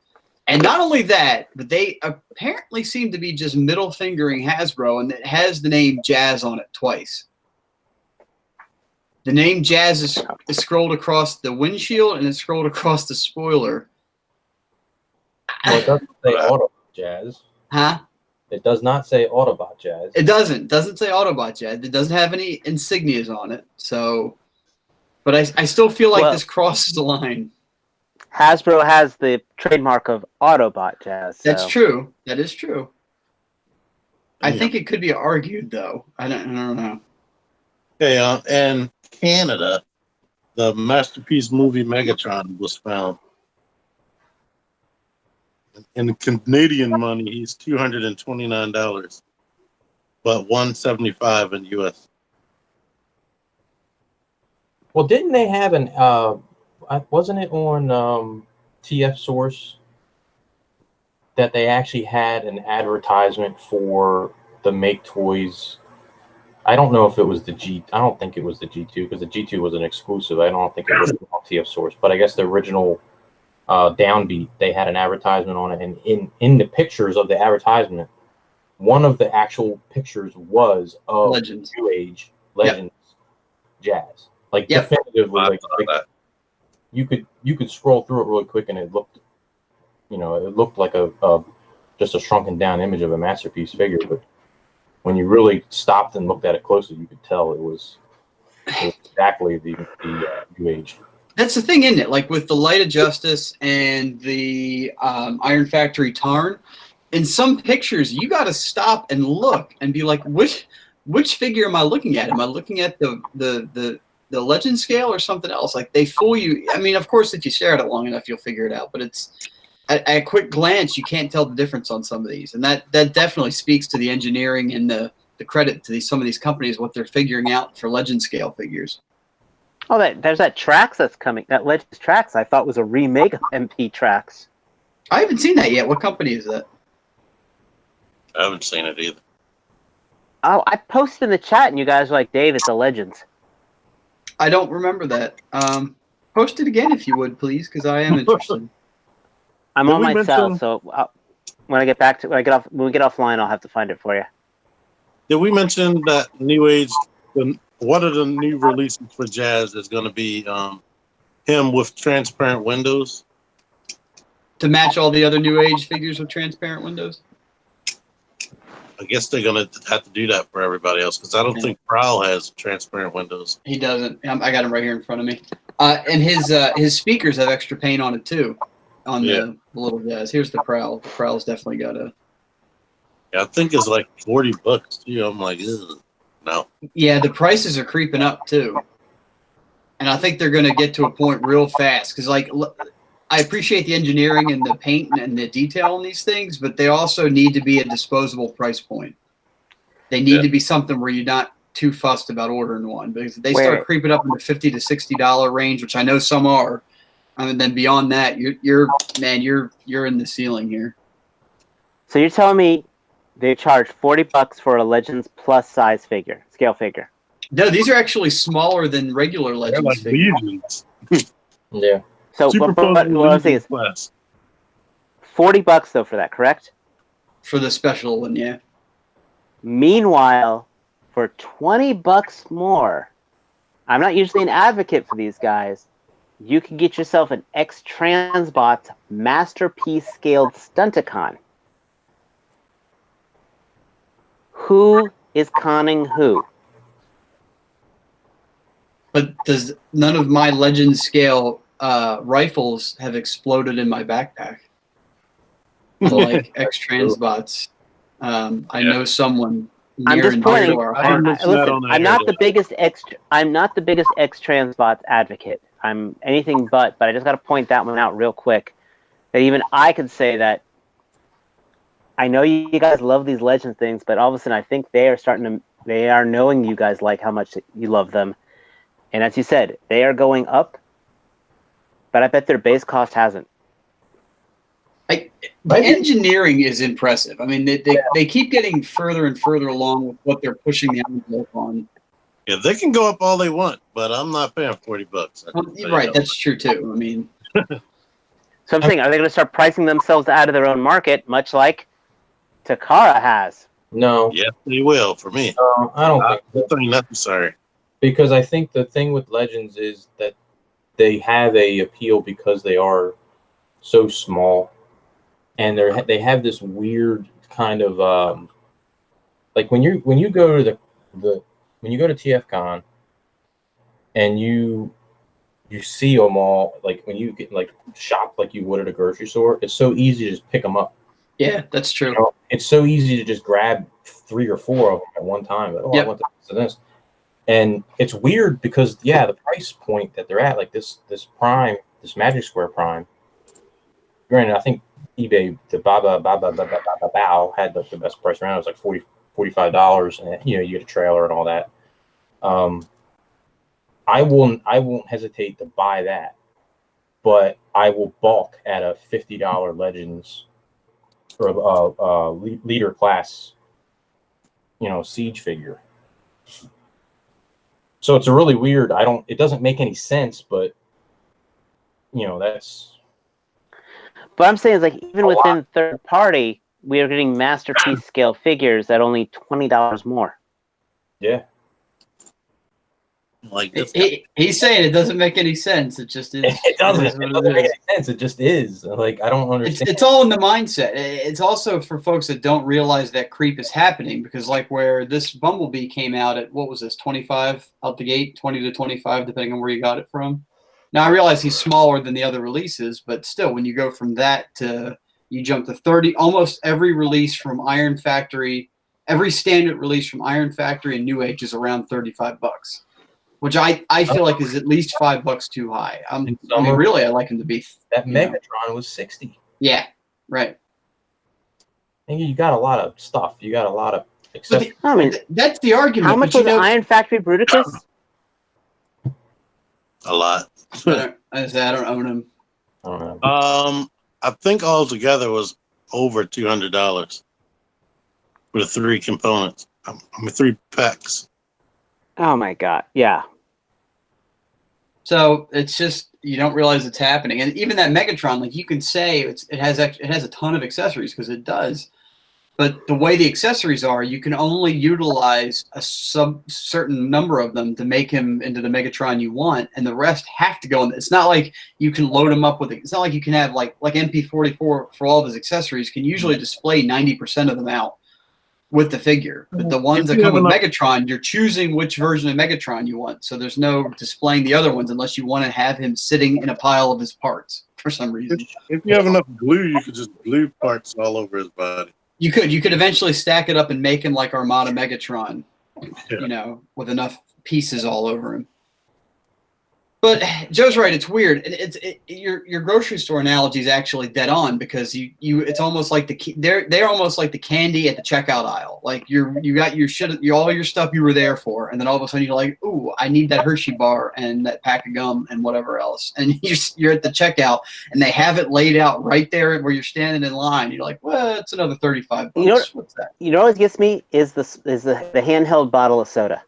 And not only that, but they apparently seem to be just middle fingering Hasbro, and it has the name Jazz on it twice. The name Jazz is scrolled across the windshield and it's scrolled across the spoiler. Well, it doesn't say Autobot Jazz. Huh? It does not say Autobot Jazz. It doesn't say Autobot Jazz. It doesn't have any insignias on it. So, but I still feel like Well- this crosses the line. Hasbro has the trademark of Autobot Jazz. That's so- true. That is true. I Yeah. think it could be argued, though. I don't know. Okay, in Canada, the Masterpiece movie Megatron was found. In Canadian money, he's $229, but $175 in US. Well, didn't they have an? Wasn't it on TF Source that they actually had an advertisement for the Make Toys? I don't know if it was the G. I don't think it was the G2 because the G2 was an exclusive. I don't think it was on TF Source, but I guess the original Downbeat, they had an advertisement on it, and in the pictures of the advertisement, one of the actual pictures was of Legends. New Age Legends Jazz, like Yep. definitively, I like saw that. you could scroll through it really quick, and it looked, it looked like a just a shrunken down image of a Masterpiece figure, but when you really stopped and looked at it closely, you could tell it was exactly the New Age. That's the thing, isn't it? Like with the Light of Justice and the Iron Factory Tarn, in some pictures you got to stop and look and be like, which figure am I looking at? Am I looking at the Legend scale or something else? Like they fool you. I mean, of course, if you stare at it long enough, you'll figure it out. But it's at a quick glance, you can't tell the difference on some of these, and that definitely speaks to the engineering and the credit to some of these companies, what they're figuring out for Legend scale figures. Oh, there's that Trax that's coming. That Legends Trax I thought was a remake of MP Trax. I haven't seen that yet. What company is that? I haven't seen it either. Oh, I posted in the chat, and you guys were like, "Dave, it's a Legends." I don't remember that. Post it again if you would, please, because I am interested. I'm Did on we my cell, mention- so when we get offline, I'll have to find it for you. Did we mention that New Age? One of the new releases for Jazz is going to be him with transparent windows. To match all the other New Age figures with transparent windows? I guess they're going to have to do that for everybody else because I don't think Prowl has transparent windows. He doesn't. I got him right here in front of me. And his speakers have extra paint on it, too, on the little Jazz. Here's the Prowl. The Prowl's definitely got a... Yeah, I think it's like $40 too. I'm like, ugh, no. Yeah, the prices are creeping up, too. And I think they're going to get to a point real fast because, like, I appreciate the engineering and the paint and the detail on these things, but they also need to be a disposable price point. They need to be something where you're not too fussed about ordering one because they start creeping up in the $50 to $60 range, which I know some are. And then beyond that, you're in the ceiling here. So you're telling me they charge $40 for a Legends plus size figure, scale figure? No, these are actually smaller than regular They're Legends like figures. Legions. Yeah. So what I'm saying is class. $40 though for that, correct? For the special one, yeah. Meanwhile, for $20 more, I'm not usually an advocate for these guys. You can get yourself an X-Transbots Masterpiece Scaled Stunticon. Who is conning who? But does none of my Legend scale rifles have exploded in my backpack? Like X-Transbots. I know someone I'm near just and dear pointing. to our I heart. didn't mention that on the I'm air not the yet. biggest X-Transbots advocate. I'm anything but I just got to point that one out real quick. That even I could say that. I know you guys love these Legend things, but all of a sudden I think they are knowing you guys like how much you love them. And as you said, they are going up, but I bet their base cost hasn't. The engineering is impressive. I mean, they keep getting further and further along with what they're pushing the envelope on. Yeah, they can go up all they want, but I'm not paying $40. Right, that's true too. I mean, So I'm saying, are they going to start pricing themselves out of their own market, much like Takara has? No. Yes, they will for me. I don't think so. Nothing necessary. Because I think the thing with Legends is that they have a appeal because they are so small, and they have this weird kind of like when you go to when you go to TFCon and you see them all, like when you get like shop like you would at a grocery store, it's so easy to just pick them up. yeah, that's true. You know, it's so easy to just grab 3 or 4 of them at one time. Like, I want this. And it's weird because the price point that they're at, like this Prime, this Magic Square Prime. Granted, I think eBay, the Bao had the best price around. It was like $45, and you get a trailer and all that. I won't hesitate to buy that, but I will balk at a $50 Legends or leader class, siege figure. So it's a really weird. It doesn't make any sense, but that's. But I'm saying is like even within third party, we are getting masterpiece scale figures at only $20 more. Yeah. Like this. He's saying it doesn't make any sense. It just is. It doesn't make any sense. It just is. Like, I don't understand. It's all in the mindset. It's also for folks that don't realize that creep is happening because, like, where this Bumblebee came out at, what was this, 25 out the gate, 20 to 25, depending on where you got it from. Now, I realize he's smaller than the other releases, but still, when you go from that to you jump to 30, almost every release from Iron Factory, every standard release from Iron Factory and New Age is around $35. Which I feel like is at least $5 too high. I mean, really, I like him to be. That Megatron was 60. Yeah, right. And you got a lot of stuff. You got a lot of. I mean, that's the argument. How much was Iron Factory Bruticus? A lot. I don't own him. I don't know. I think altogether was over $200 for the 3 components. I mean, 3 packs. Oh my god, yeah. So it's just you don't realize it's happening, and even that Megatron, like you can say it has a ton of accessories because it does, but the way the accessories are, you can only utilize a certain number of them to make him into the Megatron you want, and the rest have to go in. It's not like you can load him up with it. It's not like you can have like MP44 for all of his accessories can usually display 90% of them out with the figure. But the ones that come with Megatron, you're choosing which version of Megatron you want. So there's no displaying the other ones unless you want to have him sitting in a pile of his parts for some reason. If you have enough glue, you could just glue parts all over his body. You could eventually stack it up and make him like Armada Megatron, Yeah. you know, with enough pieces all over him. But Joe's right. It's weird. Your grocery store analogy is actually dead on because it's almost like they're almost like the candy at the checkout aisle. Like you got your shit, all your stuff you were there for, and then all of a sudden you're like, ooh, I need that Hershey bar and that pack of gum and whatever else. And you're at the checkout and they have it laid out right there where you're standing in line. You're like, well, it's another $35. What's that? You know what gets me is the handheld bottle of soda.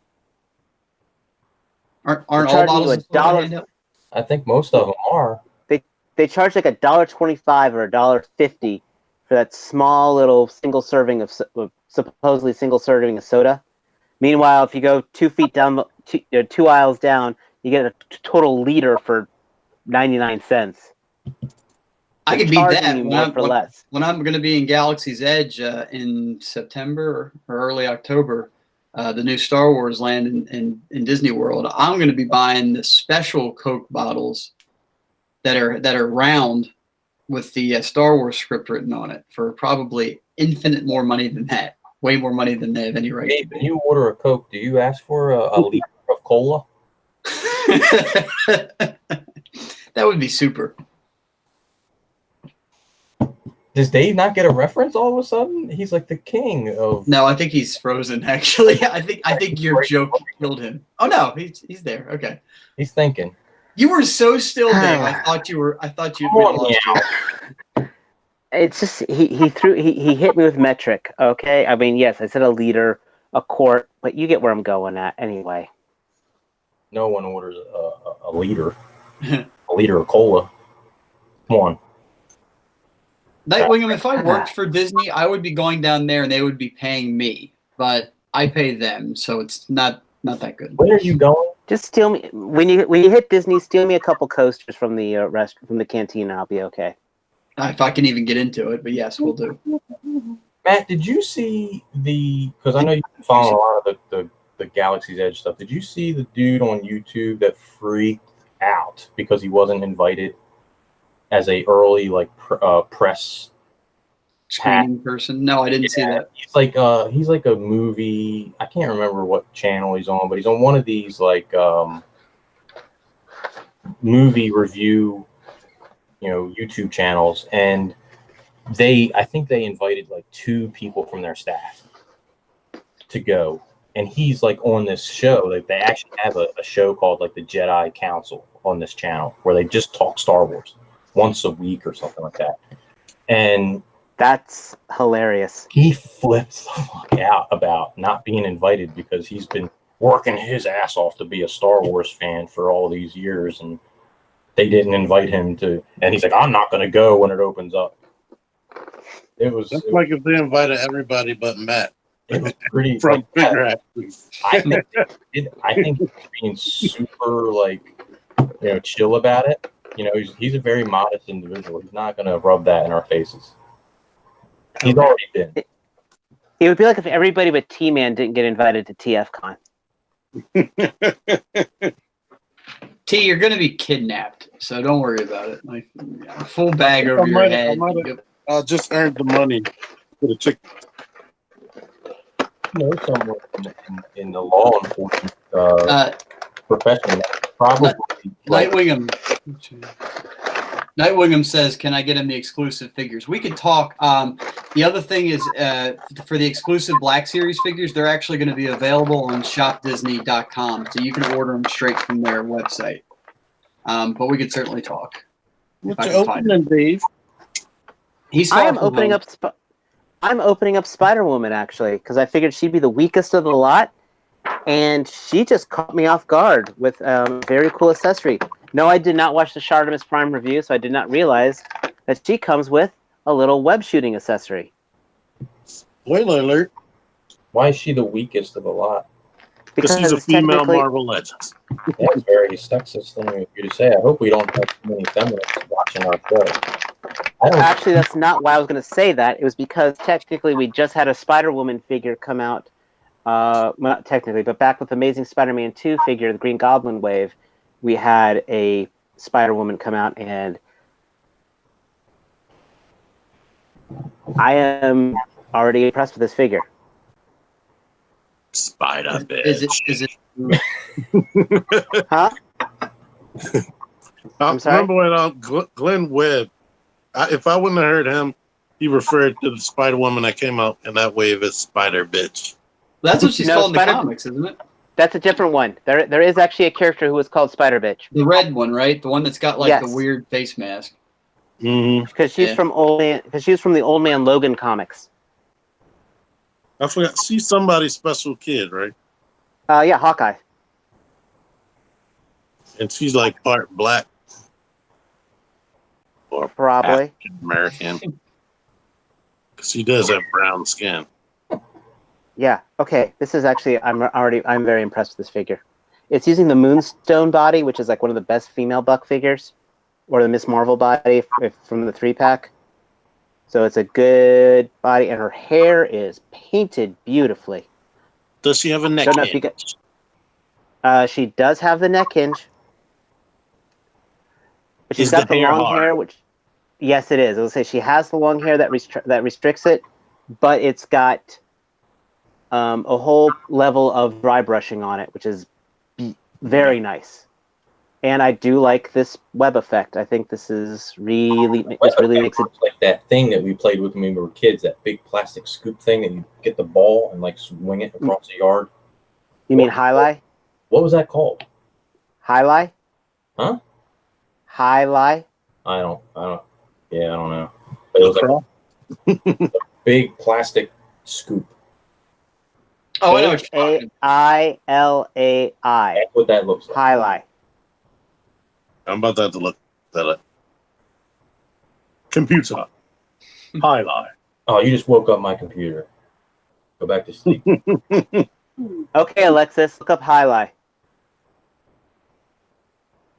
Aren't all bottles of soda handheld? I think most of them are. They charge like $1.25 or $1.50 for that small little single serving of supposedly single serving of soda. Meanwhile, if you go 2 feet down, 2 aisles down, you get a total liter for 99 cents. I could beat that when I'm going to be in Galaxy's Edge in September or early October. The new Star Wars land in Disney World. I'm going to be buying the special Coke bottles that are round with the Star Wars script written on it for probably infinite more money than that. Way more money than they have any right to be. When you order a Coke, do you ask for a liter of cola? That would be super. Does Dave not get a reference all of a sudden? He's like the king of. No, I think he's frozen. Actually, I think your joke killed him. Oh no, he's there. Okay, he's thinking. You were so still, Dave. I thought you lost you. It's just he hit me with metric. Okay, I mean yes, I said a liter, a quart, but you get where I'm going at anyway. No one orders a liter, a liter of cola. Come on. Nightwing, if I worked for Disney, I would be going down there and they would be paying me, but I pay them, so it's not that good. Where are you going? Just steal me when you hit Disney. Steal me a couple coasters from the canteen. I'll be okay. If I can even get into it, but yes, we'll do. Matt, did you see because I know you've been following a lot of the Galaxy's Edge stuff. Did you see the dude on YouTube that freaked out because he wasn't invited as a early press screening person? No, I didn't see that. He's like a movie. I can't remember what channel he's on, but he's on one of these movie review, YouTube channels, and I think they invited 2 people from their staff to go, and he's on this show. They actually have a show called the Jedi Council on this channel where they just talk Star Wars once a week or something like that. And that's hilarious. He flips the fuck out about not being invited because he's been working his ass off to be a Star Wars fan for all these years, and they didn't invite him to. And he's like, I'm not going to go when it opens up. That's like if they invited everybody but Matt. It was pretty from Figure Actors. I think he's being super chill about it. He's a very modest individual. He's not going to rub that in our faces. He's already been. It would be like if everybody but T-Man didn't get invited to TFCon. T, you're going to be kidnapped, so don't worry about it. A full bag over your head. I just earned the money for the ticket. Someone in the law enforcement profession probably Nightwingham says, can I get him the exclusive figures? We could talk. The other thing is for the exclusive Black Series figures, they're actually going to be available on shopdisney.com, so you can order them straight from their website. But we could certainly talk. What's your opening, Dave? He's I far am from opening home. up. I'm opening up Spider Woman actually because I figured she'd be the weakest of the lot, and she just caught me off guard with a very cool accessory. No, I did not watch the Shartimus Prime review, so I did not realize that she comes with a little web shooting accessory. Spoiler alert, Why is she the weakest of the lot? because she's a Because female technically, Marvel Legends. That's very sexist thing of you to say. I hope we don't have too many feminists watching our show. I don't. actually, that's not why I was going to say that. It was because technically we just had a Spider Woman figure come out. Well, not technically, but back with Amazing Spider-Man 2 figure, the Green Goblin wave, we had a Spider Woman come out, and I am already impressed with this figure. Spider bitch. Is it? Huh? I'm sorry? Remember when Glenn Webb, if I wouldn't have heard him, he referred to the Spider Woman that came out in that wave as Spider Bitch. That's what she's No, called in the Spider- comics, isn't it? That's a different one. There is actually a character who was called Spider Bitch The red one, right? The one that's got like Yes. the weird face mask. Mm-hmm. because she's Yeah. from the Old Man Logan comics. I forgot. She's somebody's special kid, right? Yeah, Hawkeye. And she's like part black or Probably. American. She does have brown skin. Yeah. Okay. This is actually I'm very impressed with this figure. It's using the Moonstone body, which is like one of the best female Buck figures, or the Miss Marvel body from the 3-pack. So it's a good body, and her hair is painted beautifully. Does she have a neck Don't know if you hinge? She does have the neck hinge, but she's Is got the the hair long hard? hair. Which, yes, it is. I will say she has the long hair that restricts it, but it's got a whole level of dry brushing on it, which is very nice. And I do like this web effect. I think this is really makes it. It's like that thing that we played with when we were kids, that big plastic scoop thing that you get the ball and like swing it across the yard. You mean highlight? What was that called? Highlight? Huh? Highlight? I don't know. But it was like a big plastic scoop. Oh, I know what you're talking HAILAI. That's what that looks like. Highlight. I'm about to have to look that up. Computer. Highlight. Oh, you just woke up my computer. Go back to sleep. Okay, Alexis, look up highlight.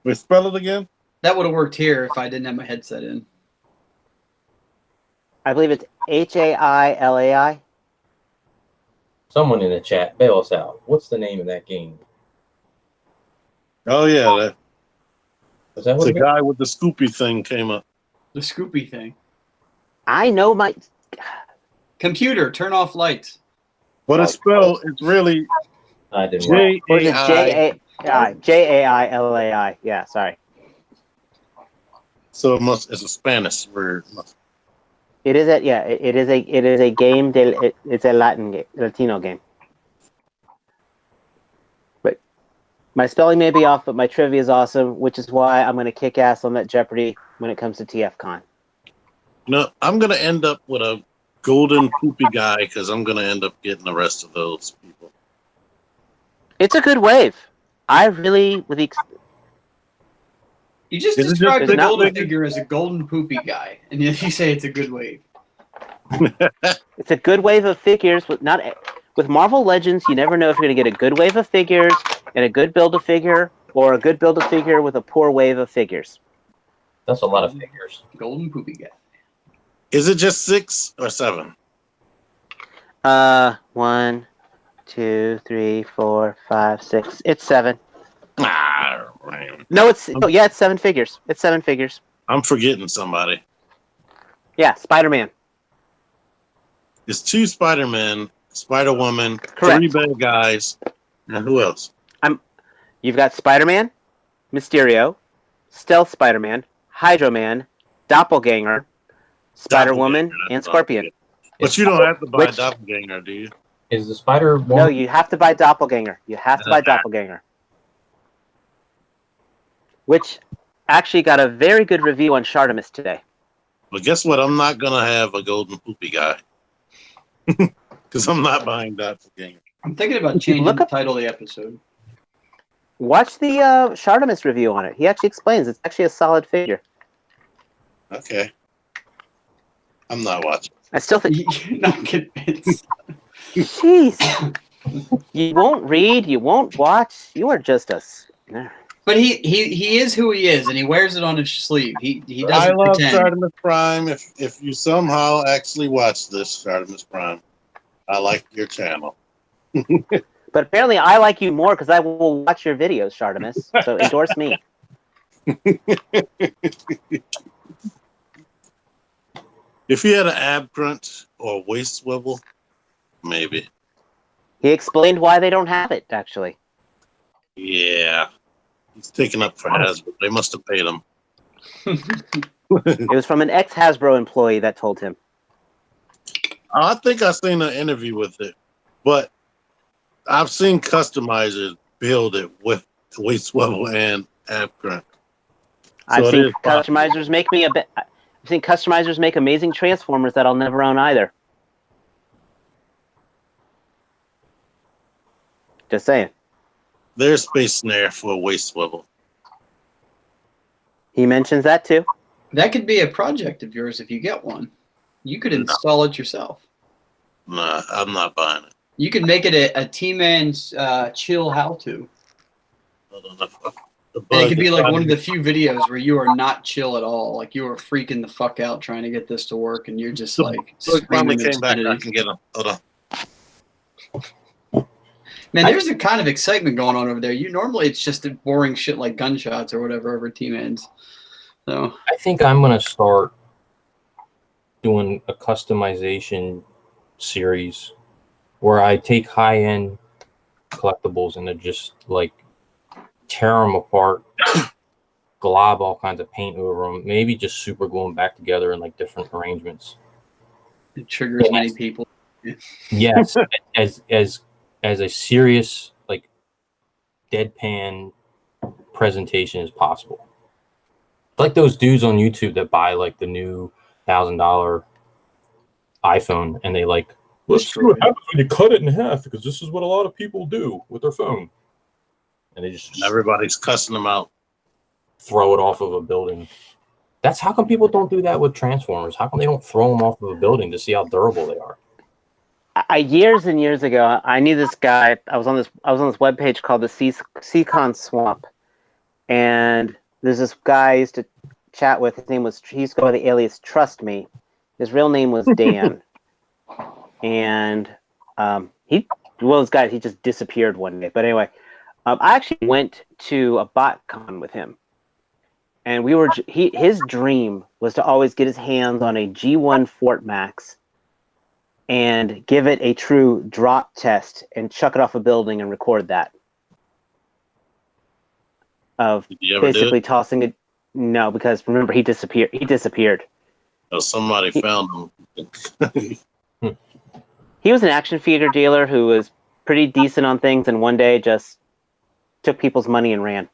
We spell it again? That would have worked here if I didn't have my headset in. I believe it's HAILAI. Someone in the chat, bail us out. What's the name of that game? Oh, yeah. Is that The what it is? guy with the Scoopy thing came up. The Scoopy thing. I know my. Computer, turn off lights. But it's spelled, it's really I didn't write. Or is it J-A-I. JAILAI? Yeah, sorry. So it's a Spanish word. It is a game. It's a Latino game. But my spelling may be off, but my trivia is awesome, which is why I'm going to kick ass on that Jeopardy when it comes to TFCon. No, I'm going to end up with a golden poopy guy because I'm going to end up getting the rest of those people. It's a good wave. I really, with the You just Is it described just the not golden big? figure as a golden poopy guy, and yet you say it's a good wave. it's a good wave of figures. With Marvel Legends, you never know if you're going to get a good wave of figures and a good build a figure, or a good build a figure with a poor wave of figures. That's a lot of figures. Golden poopy guy. Is it just 6 or 7? 1, 2, 3, 4, 5, 6. It's 7. Ah, man. No, it's 7 figures. It's 7 figures. I'm forgetting somebody. Yeah, Spider-Man. It's 2 Spider-Men, Spider-Woman, Correct. 3 bad guys, and who else? You've got Spider-Man, Mysterio, Stealth Spider-Man, Hydro-Man, Doppelganger, Spider-Woman, Doppelganger, and that's Scorpion. But you don't have to buy Which- Doppelganger, do you? Is the spider one? No, you have to buy Doppelganger. You have to buy Doppelganger. Which actually got a very good review on Shartimus today. But guess what? I'm not gonna have a golden poopy guy because I'm not buying doppelganger. I'm thinking about changing Look the up- title of the episode. Watch the Shardamus review on it. He actually explains it's actually a solid figure. Okay, I'm not watching. I still think, You're not convinced. jeez, you won't read, you won't watch. You are just a. But he is who he is, and he wears it on his sleeve. He I doesn't love pretend. Shardamus Prime. If you somehow actually watch this Shardamus Prime, I like your channel. But apparently, I like you more because I will watch your videos, Shardamus. So endorse me. If you had an ab crunch or waist swivel, maybe. He explained why they don't have it. Actually, Yeah, he's taking up for Hasbro. They must have paid him. it was from an ex-Hasbro employee that told him. I think I seen an interview with it, but I've seen customizers build it with waist swivel and ab crunch. I've So it seen is possible. customizers make me a bit. I've seen customizers make amazing Transformers that I'll never own either. Just saying. There's Space Snare for a waist swivel. He mentions that too. That could be a project of yours if you get one. You could install it yourself. Nah, I'm not buying it. You could make it a T-Man's chill how-to. I don't know. And it could be like one of the few videos where you are not chill at all. Like you are freaking the fuck out trying to get this to work, and you're just like Look, finally screaming came back. I obscenities. can get them. Hold on. Man, there's a kind of excitement going on over there. You normally it's just boring shit like gunshots or whatever over T-Man's. So I think I'm gonna start doing a customization series where I take high-end collectibles and I just like tear them apart, glob all kinds of paint over them, maybe just super glue them back together in like different arrangements. it triggers many people. Yes, as a serious like deadpan presentation as possible. Like those dudes on YouTube that buy like the new $1,000 iPhone and they like, let's see what happens when you cut it in half because this is what a lot of people do with their phone. And they just Everybody's cussing them out. throw it off of a building. That's how come people don't do that with Transformers. How come they don't throw them off of a building to see how durable they are? Years and years ago, I knew this guy. I was on this webpage called the Seacon Swamp, and there's this guy I used to chat with. His name was, he used to go by the alias Trust Me. His real name was Dan, and he just disappeared one day. But anyway, I actually went to a BotCon with him, and his dream was to always get his hands on a G1 Fort Max and give it a true drop test and chuck it off a building and record that. Of Did you ever do basically it? tossing it. No, because remember he disappeared. Oh, somebody found them. He was an action figure dealer who was pretty decent on things, and one day just took people's money and ran.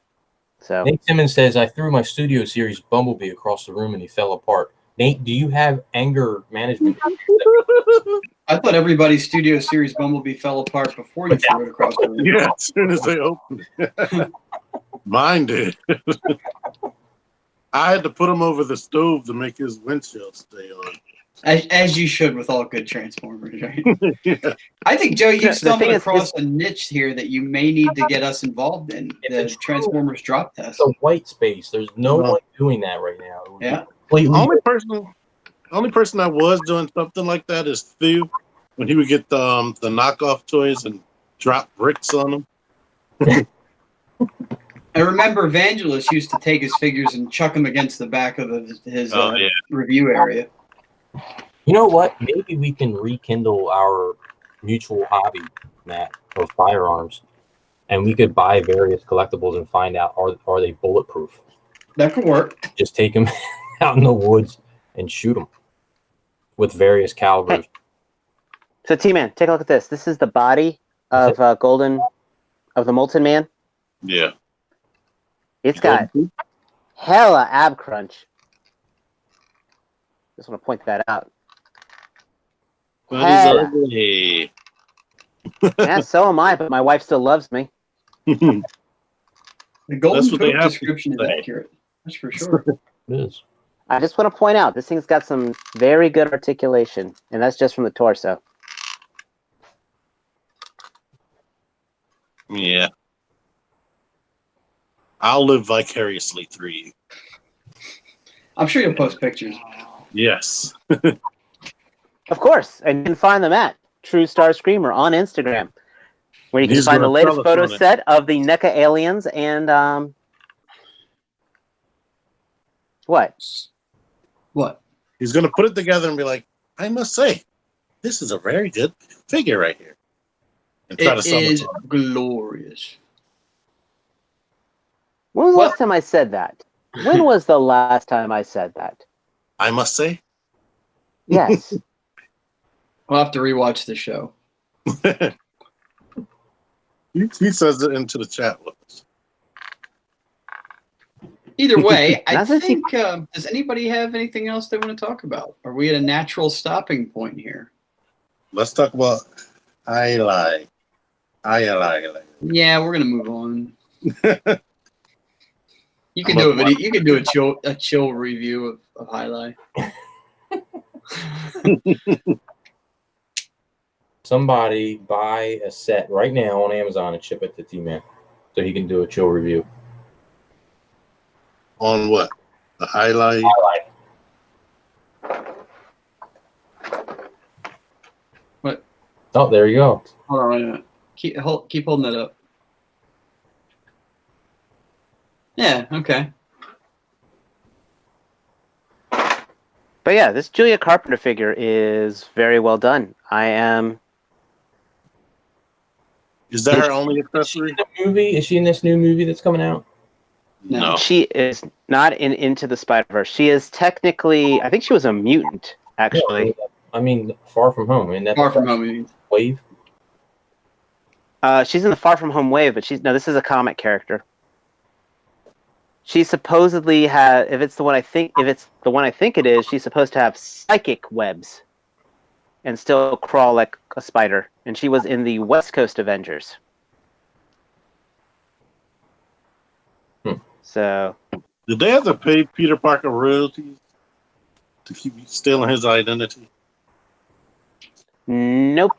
So Nate Simmons says, I threw my Studio Series Bumblebee across the room and he fell apart. Nate, do you have anger management? I thought everybody's Studio Series Bumblebee fell apart before you threw it across the room. Yeah, as soon as they opened it. Mine did. I had to put him over the stove to make his windshield stay on. As you should with all good Transformers, right? Yeah. I think, Joe, The you've thing stumbled is- across a niche here that you may need to get us involved in, the It's true. Transformers drop test. It's a white space. There's no No. one doing that right now. It would be Yeah. completely Only person that was doing something like that is Theo, when he would get the knockoff toys and drop bricks on them. I remember Evangelist used to take his figures and chuck them against the back of his Yeah. review area. You know what? Maybe we can rekindle our mutual hobby, Matt, of firearms, and we could buy various collectibles and find out are they bulletproof. That could work. Just take them out in the woods and shoot them with various calibers. Hey. So T-Man, take a look at this. This is the body of the Molten Man. Yeah. It's got hella ab crunch. Just want to point that out. But Head. it's ugly. Yeah, so am I, but my wife still loves me. The golden That's what they poop have to description is say. accurate. That's for sure. It is. I just want to point out this thing's got some very good articulation, and that's just from the torso. Yeah. I'll live vicariously through you. I'm sure you'll post pictures. Yes. Of course, and you can find them at True Star Screamer on Instagram, where you can He's find the gonna latest tell us photo on it. set of the NECA aliens and what? What? He's going to put it together and be like, I must say, this is a very good figure right here. And try to It sell is it. glorious. When was the Well- last time I said that? When was the last time I said that? I must say. Yes. We'll have to rewatch the show. He says it into the chat with us. Either way, I Doesn't he- think, does anybody have anything else they want to talk about? Are we at a natural stopping point here? Let's talk about I lie. Yeah, we're gonna move on. You can do a video. You can do a chill review of Highlight. Somebody buy a set right now on Amazon and ship it to T-Man so he can do a chill review. On what? The highlight. What? Oh, there you go. Hold on, wait a minute. Keep holding that up. Yeah. Okay. But yeah, this Julia Carpenter figure is very well done. Is that her only accessory? Is she in this new movie that's coming out? No. She is not in Into the Spider-Verse. She is technically, I think she was a mutant, actually. I mean, Far From Home. I mean, that's Far From Home. Wave. She's in the Far From Home wave, but this is a comic character. She supposedly has, if it's the one I think it is, she's supposed to have psychic webs and still crawl like a spider. And she was in the West Coast Avengers. So, Did they have to pay Peter Parker royalties to keep stealing his identity? nope.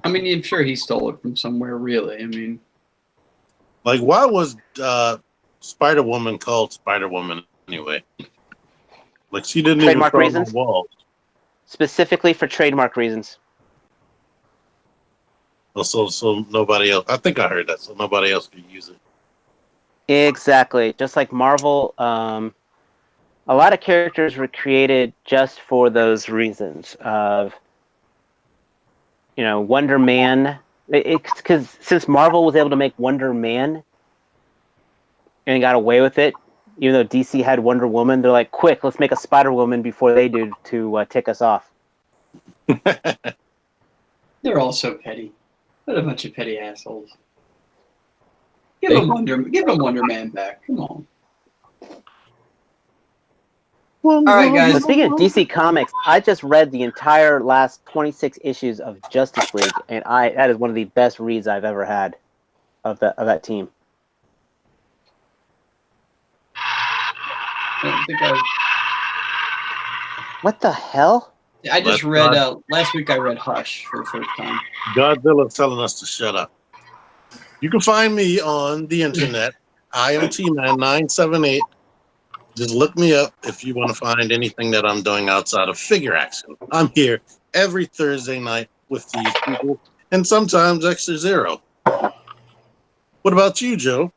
I mean, I'm sure he stole it from somewhere. Really, I mean, Like, why was Spider-Woman called Spider-Woman anyway? Like, she didn't Trademark even crawl reasons? on the walls. Specifically for trademark reasons. So nobody else. I think I heard that. So nobody else could use it. Exactly. Just like Marvel, a lot of characters were created just for those reasons of, Wonder Man. Because since Marvel was able to make Wonder Man and got away with it, even though DC had Wonder Woman, they're like, quick, let's make a Spider-Woman before they do to tick us off. they're all so petty. What a bunch of petty assholes. Give him Wonder Man back. Come on. All right, guys. But speaking of DC Comics, I just read the entire last 26 issues of Justice League, and that is one of the best reads I've ever had of that team. I don't think What the hell? I just Let's read not- last week. I read Hush for the first time. Godzilla's telling us to shut up. You can find me on the internet. I am T-Man978. Just look me up if you want to find anything that I'm doing outside of figure action. I'm here every Thursday night with these people, and sometimes Extra Zero. What about you, Joe?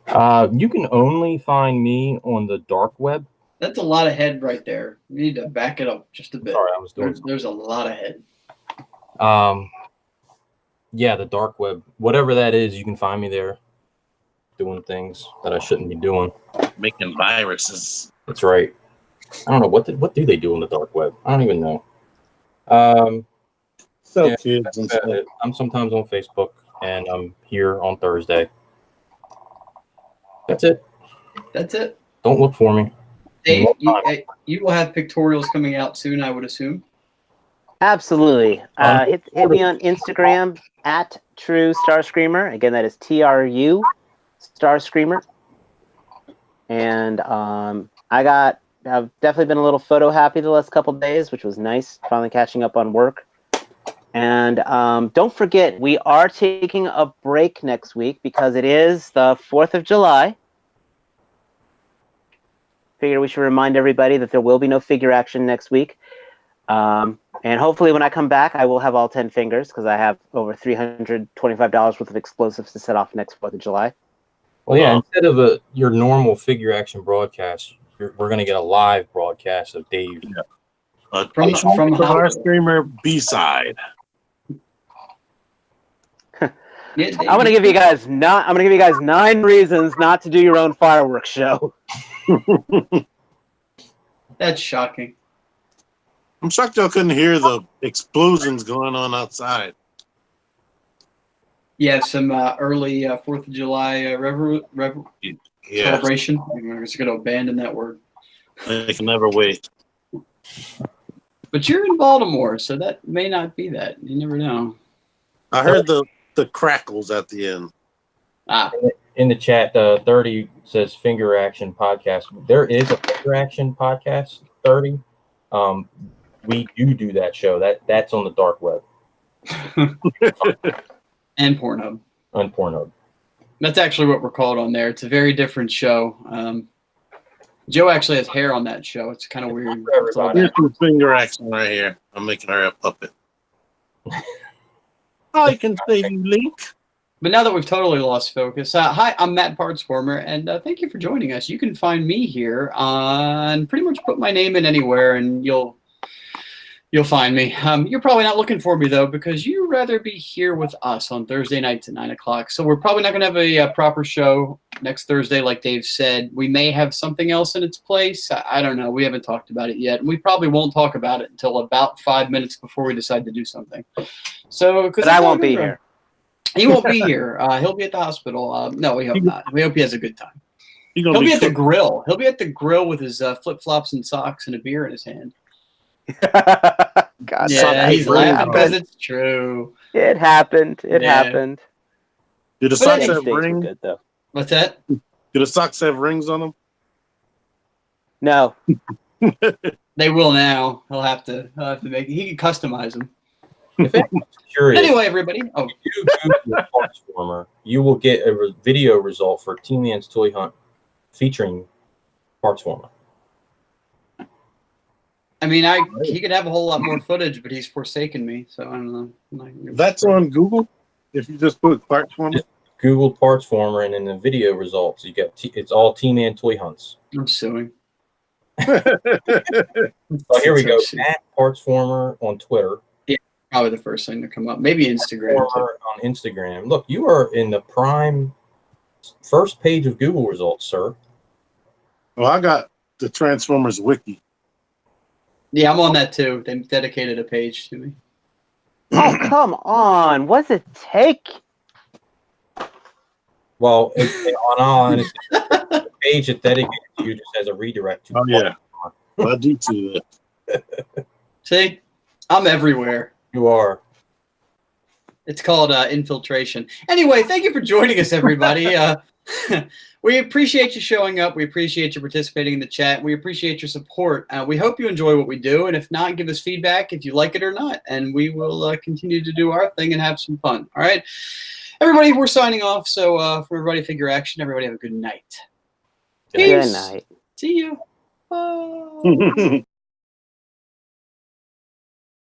You can only find me on the dark web. That's a lot of head right there. You need to back it up just a bit. Sorry, I was doing. There's a lot of head. Yeah, the dark web, whatever that is, you can find me there, doing things that I shouldn't be doing. Making viruses. That's right. I don't know what do they do on the dark web. I don't even know. Sell Yeah, kids and stuff. I'm sometimes on Facebook, and I'm here on Thursday. That's it. That's it. Don't look for me. Dave, you will have pictorials coming out soon, I would assume. Absolutely. Hit me on Instagram at True Star Screamer. Again, that is TRU Star Screamer. And I've definitely been a little photo happy the last couple of days, which was nice. Finally catching up on work. And don't forget, we are taking a break next week because it is the 4th of July. Figure we should remind everybody that there will be no figure action next week. And hopefully when I come back, I will have all 10 fingers because I have over $325 worth of explosives to set off next 4th of July. Well, yeah, instead of your normal figure action broadcast, we're going to get a live broadcast of Dave. Yeah. From our streamer B-side. Yeah, I'm gonna give you guys 9 reasons not to do your own fireworks show. That's shocking. I'm shocked y'all couldn't hear the explosions going on outside. Yeah, some early 4th of July Yeah, celebration. I'm just going to abandon that word. they can never wait. But you're in Baltimore, so that may not be that. You never know. I heard the crackles at the end. In the chat, 30 says finger action podcast. There is a finger action podcast, 30. We do that show. That's on the dark web. And Pornhub. On Pornhub. That's actually what we're called on there. It's a very different show. Joe actually has hair on that show. It's kind of weird. It's all Here's some finger action right here. I'm making her a puppet. I can say you, Link. But now that we've totally lost focus, hi, I'm Matt Partsformer, and thank you for joining us. You can find me here on pretty much put my name in anywhere, and you'll find me. You're probably not looking for me, though, because you'd rather be here with us on Thursday nights at 9 o'clock. So we're probably not going to have a proper show next Thursday, like Dave said. We may have something else in its place. I don't know. We haven't talked about it yet. And we probably won't talk about it until about 5 minutes before we decide to do something. So, But I won't be here. He won't be here. He'll be at the hospital. No, we hope not. We hope he has a good time. He'll be at the grill. He'll be at the grill with his flip-flops and socks and a beer in his hand. God, Yeah, he's laughing because it's true. It happened. It Yeah. happened. Do the But socks These have days were rings? good, though. What's that? Do the socks have rings on them? No. They will now. He'll have to make. He can customize them. If anyone's curious, Anyway, everybody. Oh, if you Google Partsformer, you will get a video result for Team Man's Toy Hunt featuring Partsformer. I mean, he could have a whole lot more footage, but he's forsaken me, so I don't know. I'm not gonna- That's on Google. If you just put parts for me. Google Partsformer, and in the video results, you get it's all Team Man Toy Hunts. I'm suing. Oh, here we go. So shit. At Partsformer on Twitter. Probably the first thing to come up. Maybe Instagram. Partsformer on Instagram. Look, you are in the prime first page of Google results, sir. Well, I got the Transformers wiki. Yeah, I'm on that too. They dedicated a page to me. Oh, come on. What's it take? Well, on all honesty, the page that's dedicated to you just has a redirect to. Oh yeah, I do too. See, I'm everywhere. You are. It's called infiltration. Anyway, thank you for joining us, everybody. We appreciate you showing up. We appreciate you participating in the chat. We appreciate your support. We hope you enjoy what we do. And if not, give us feedback if you like it or not. And we will continue to do our thing and have some fun. All right. Everybody, we're signing off. So for everybody, figure action. Everybody have a good night. Good Peace. night. See you. Bye.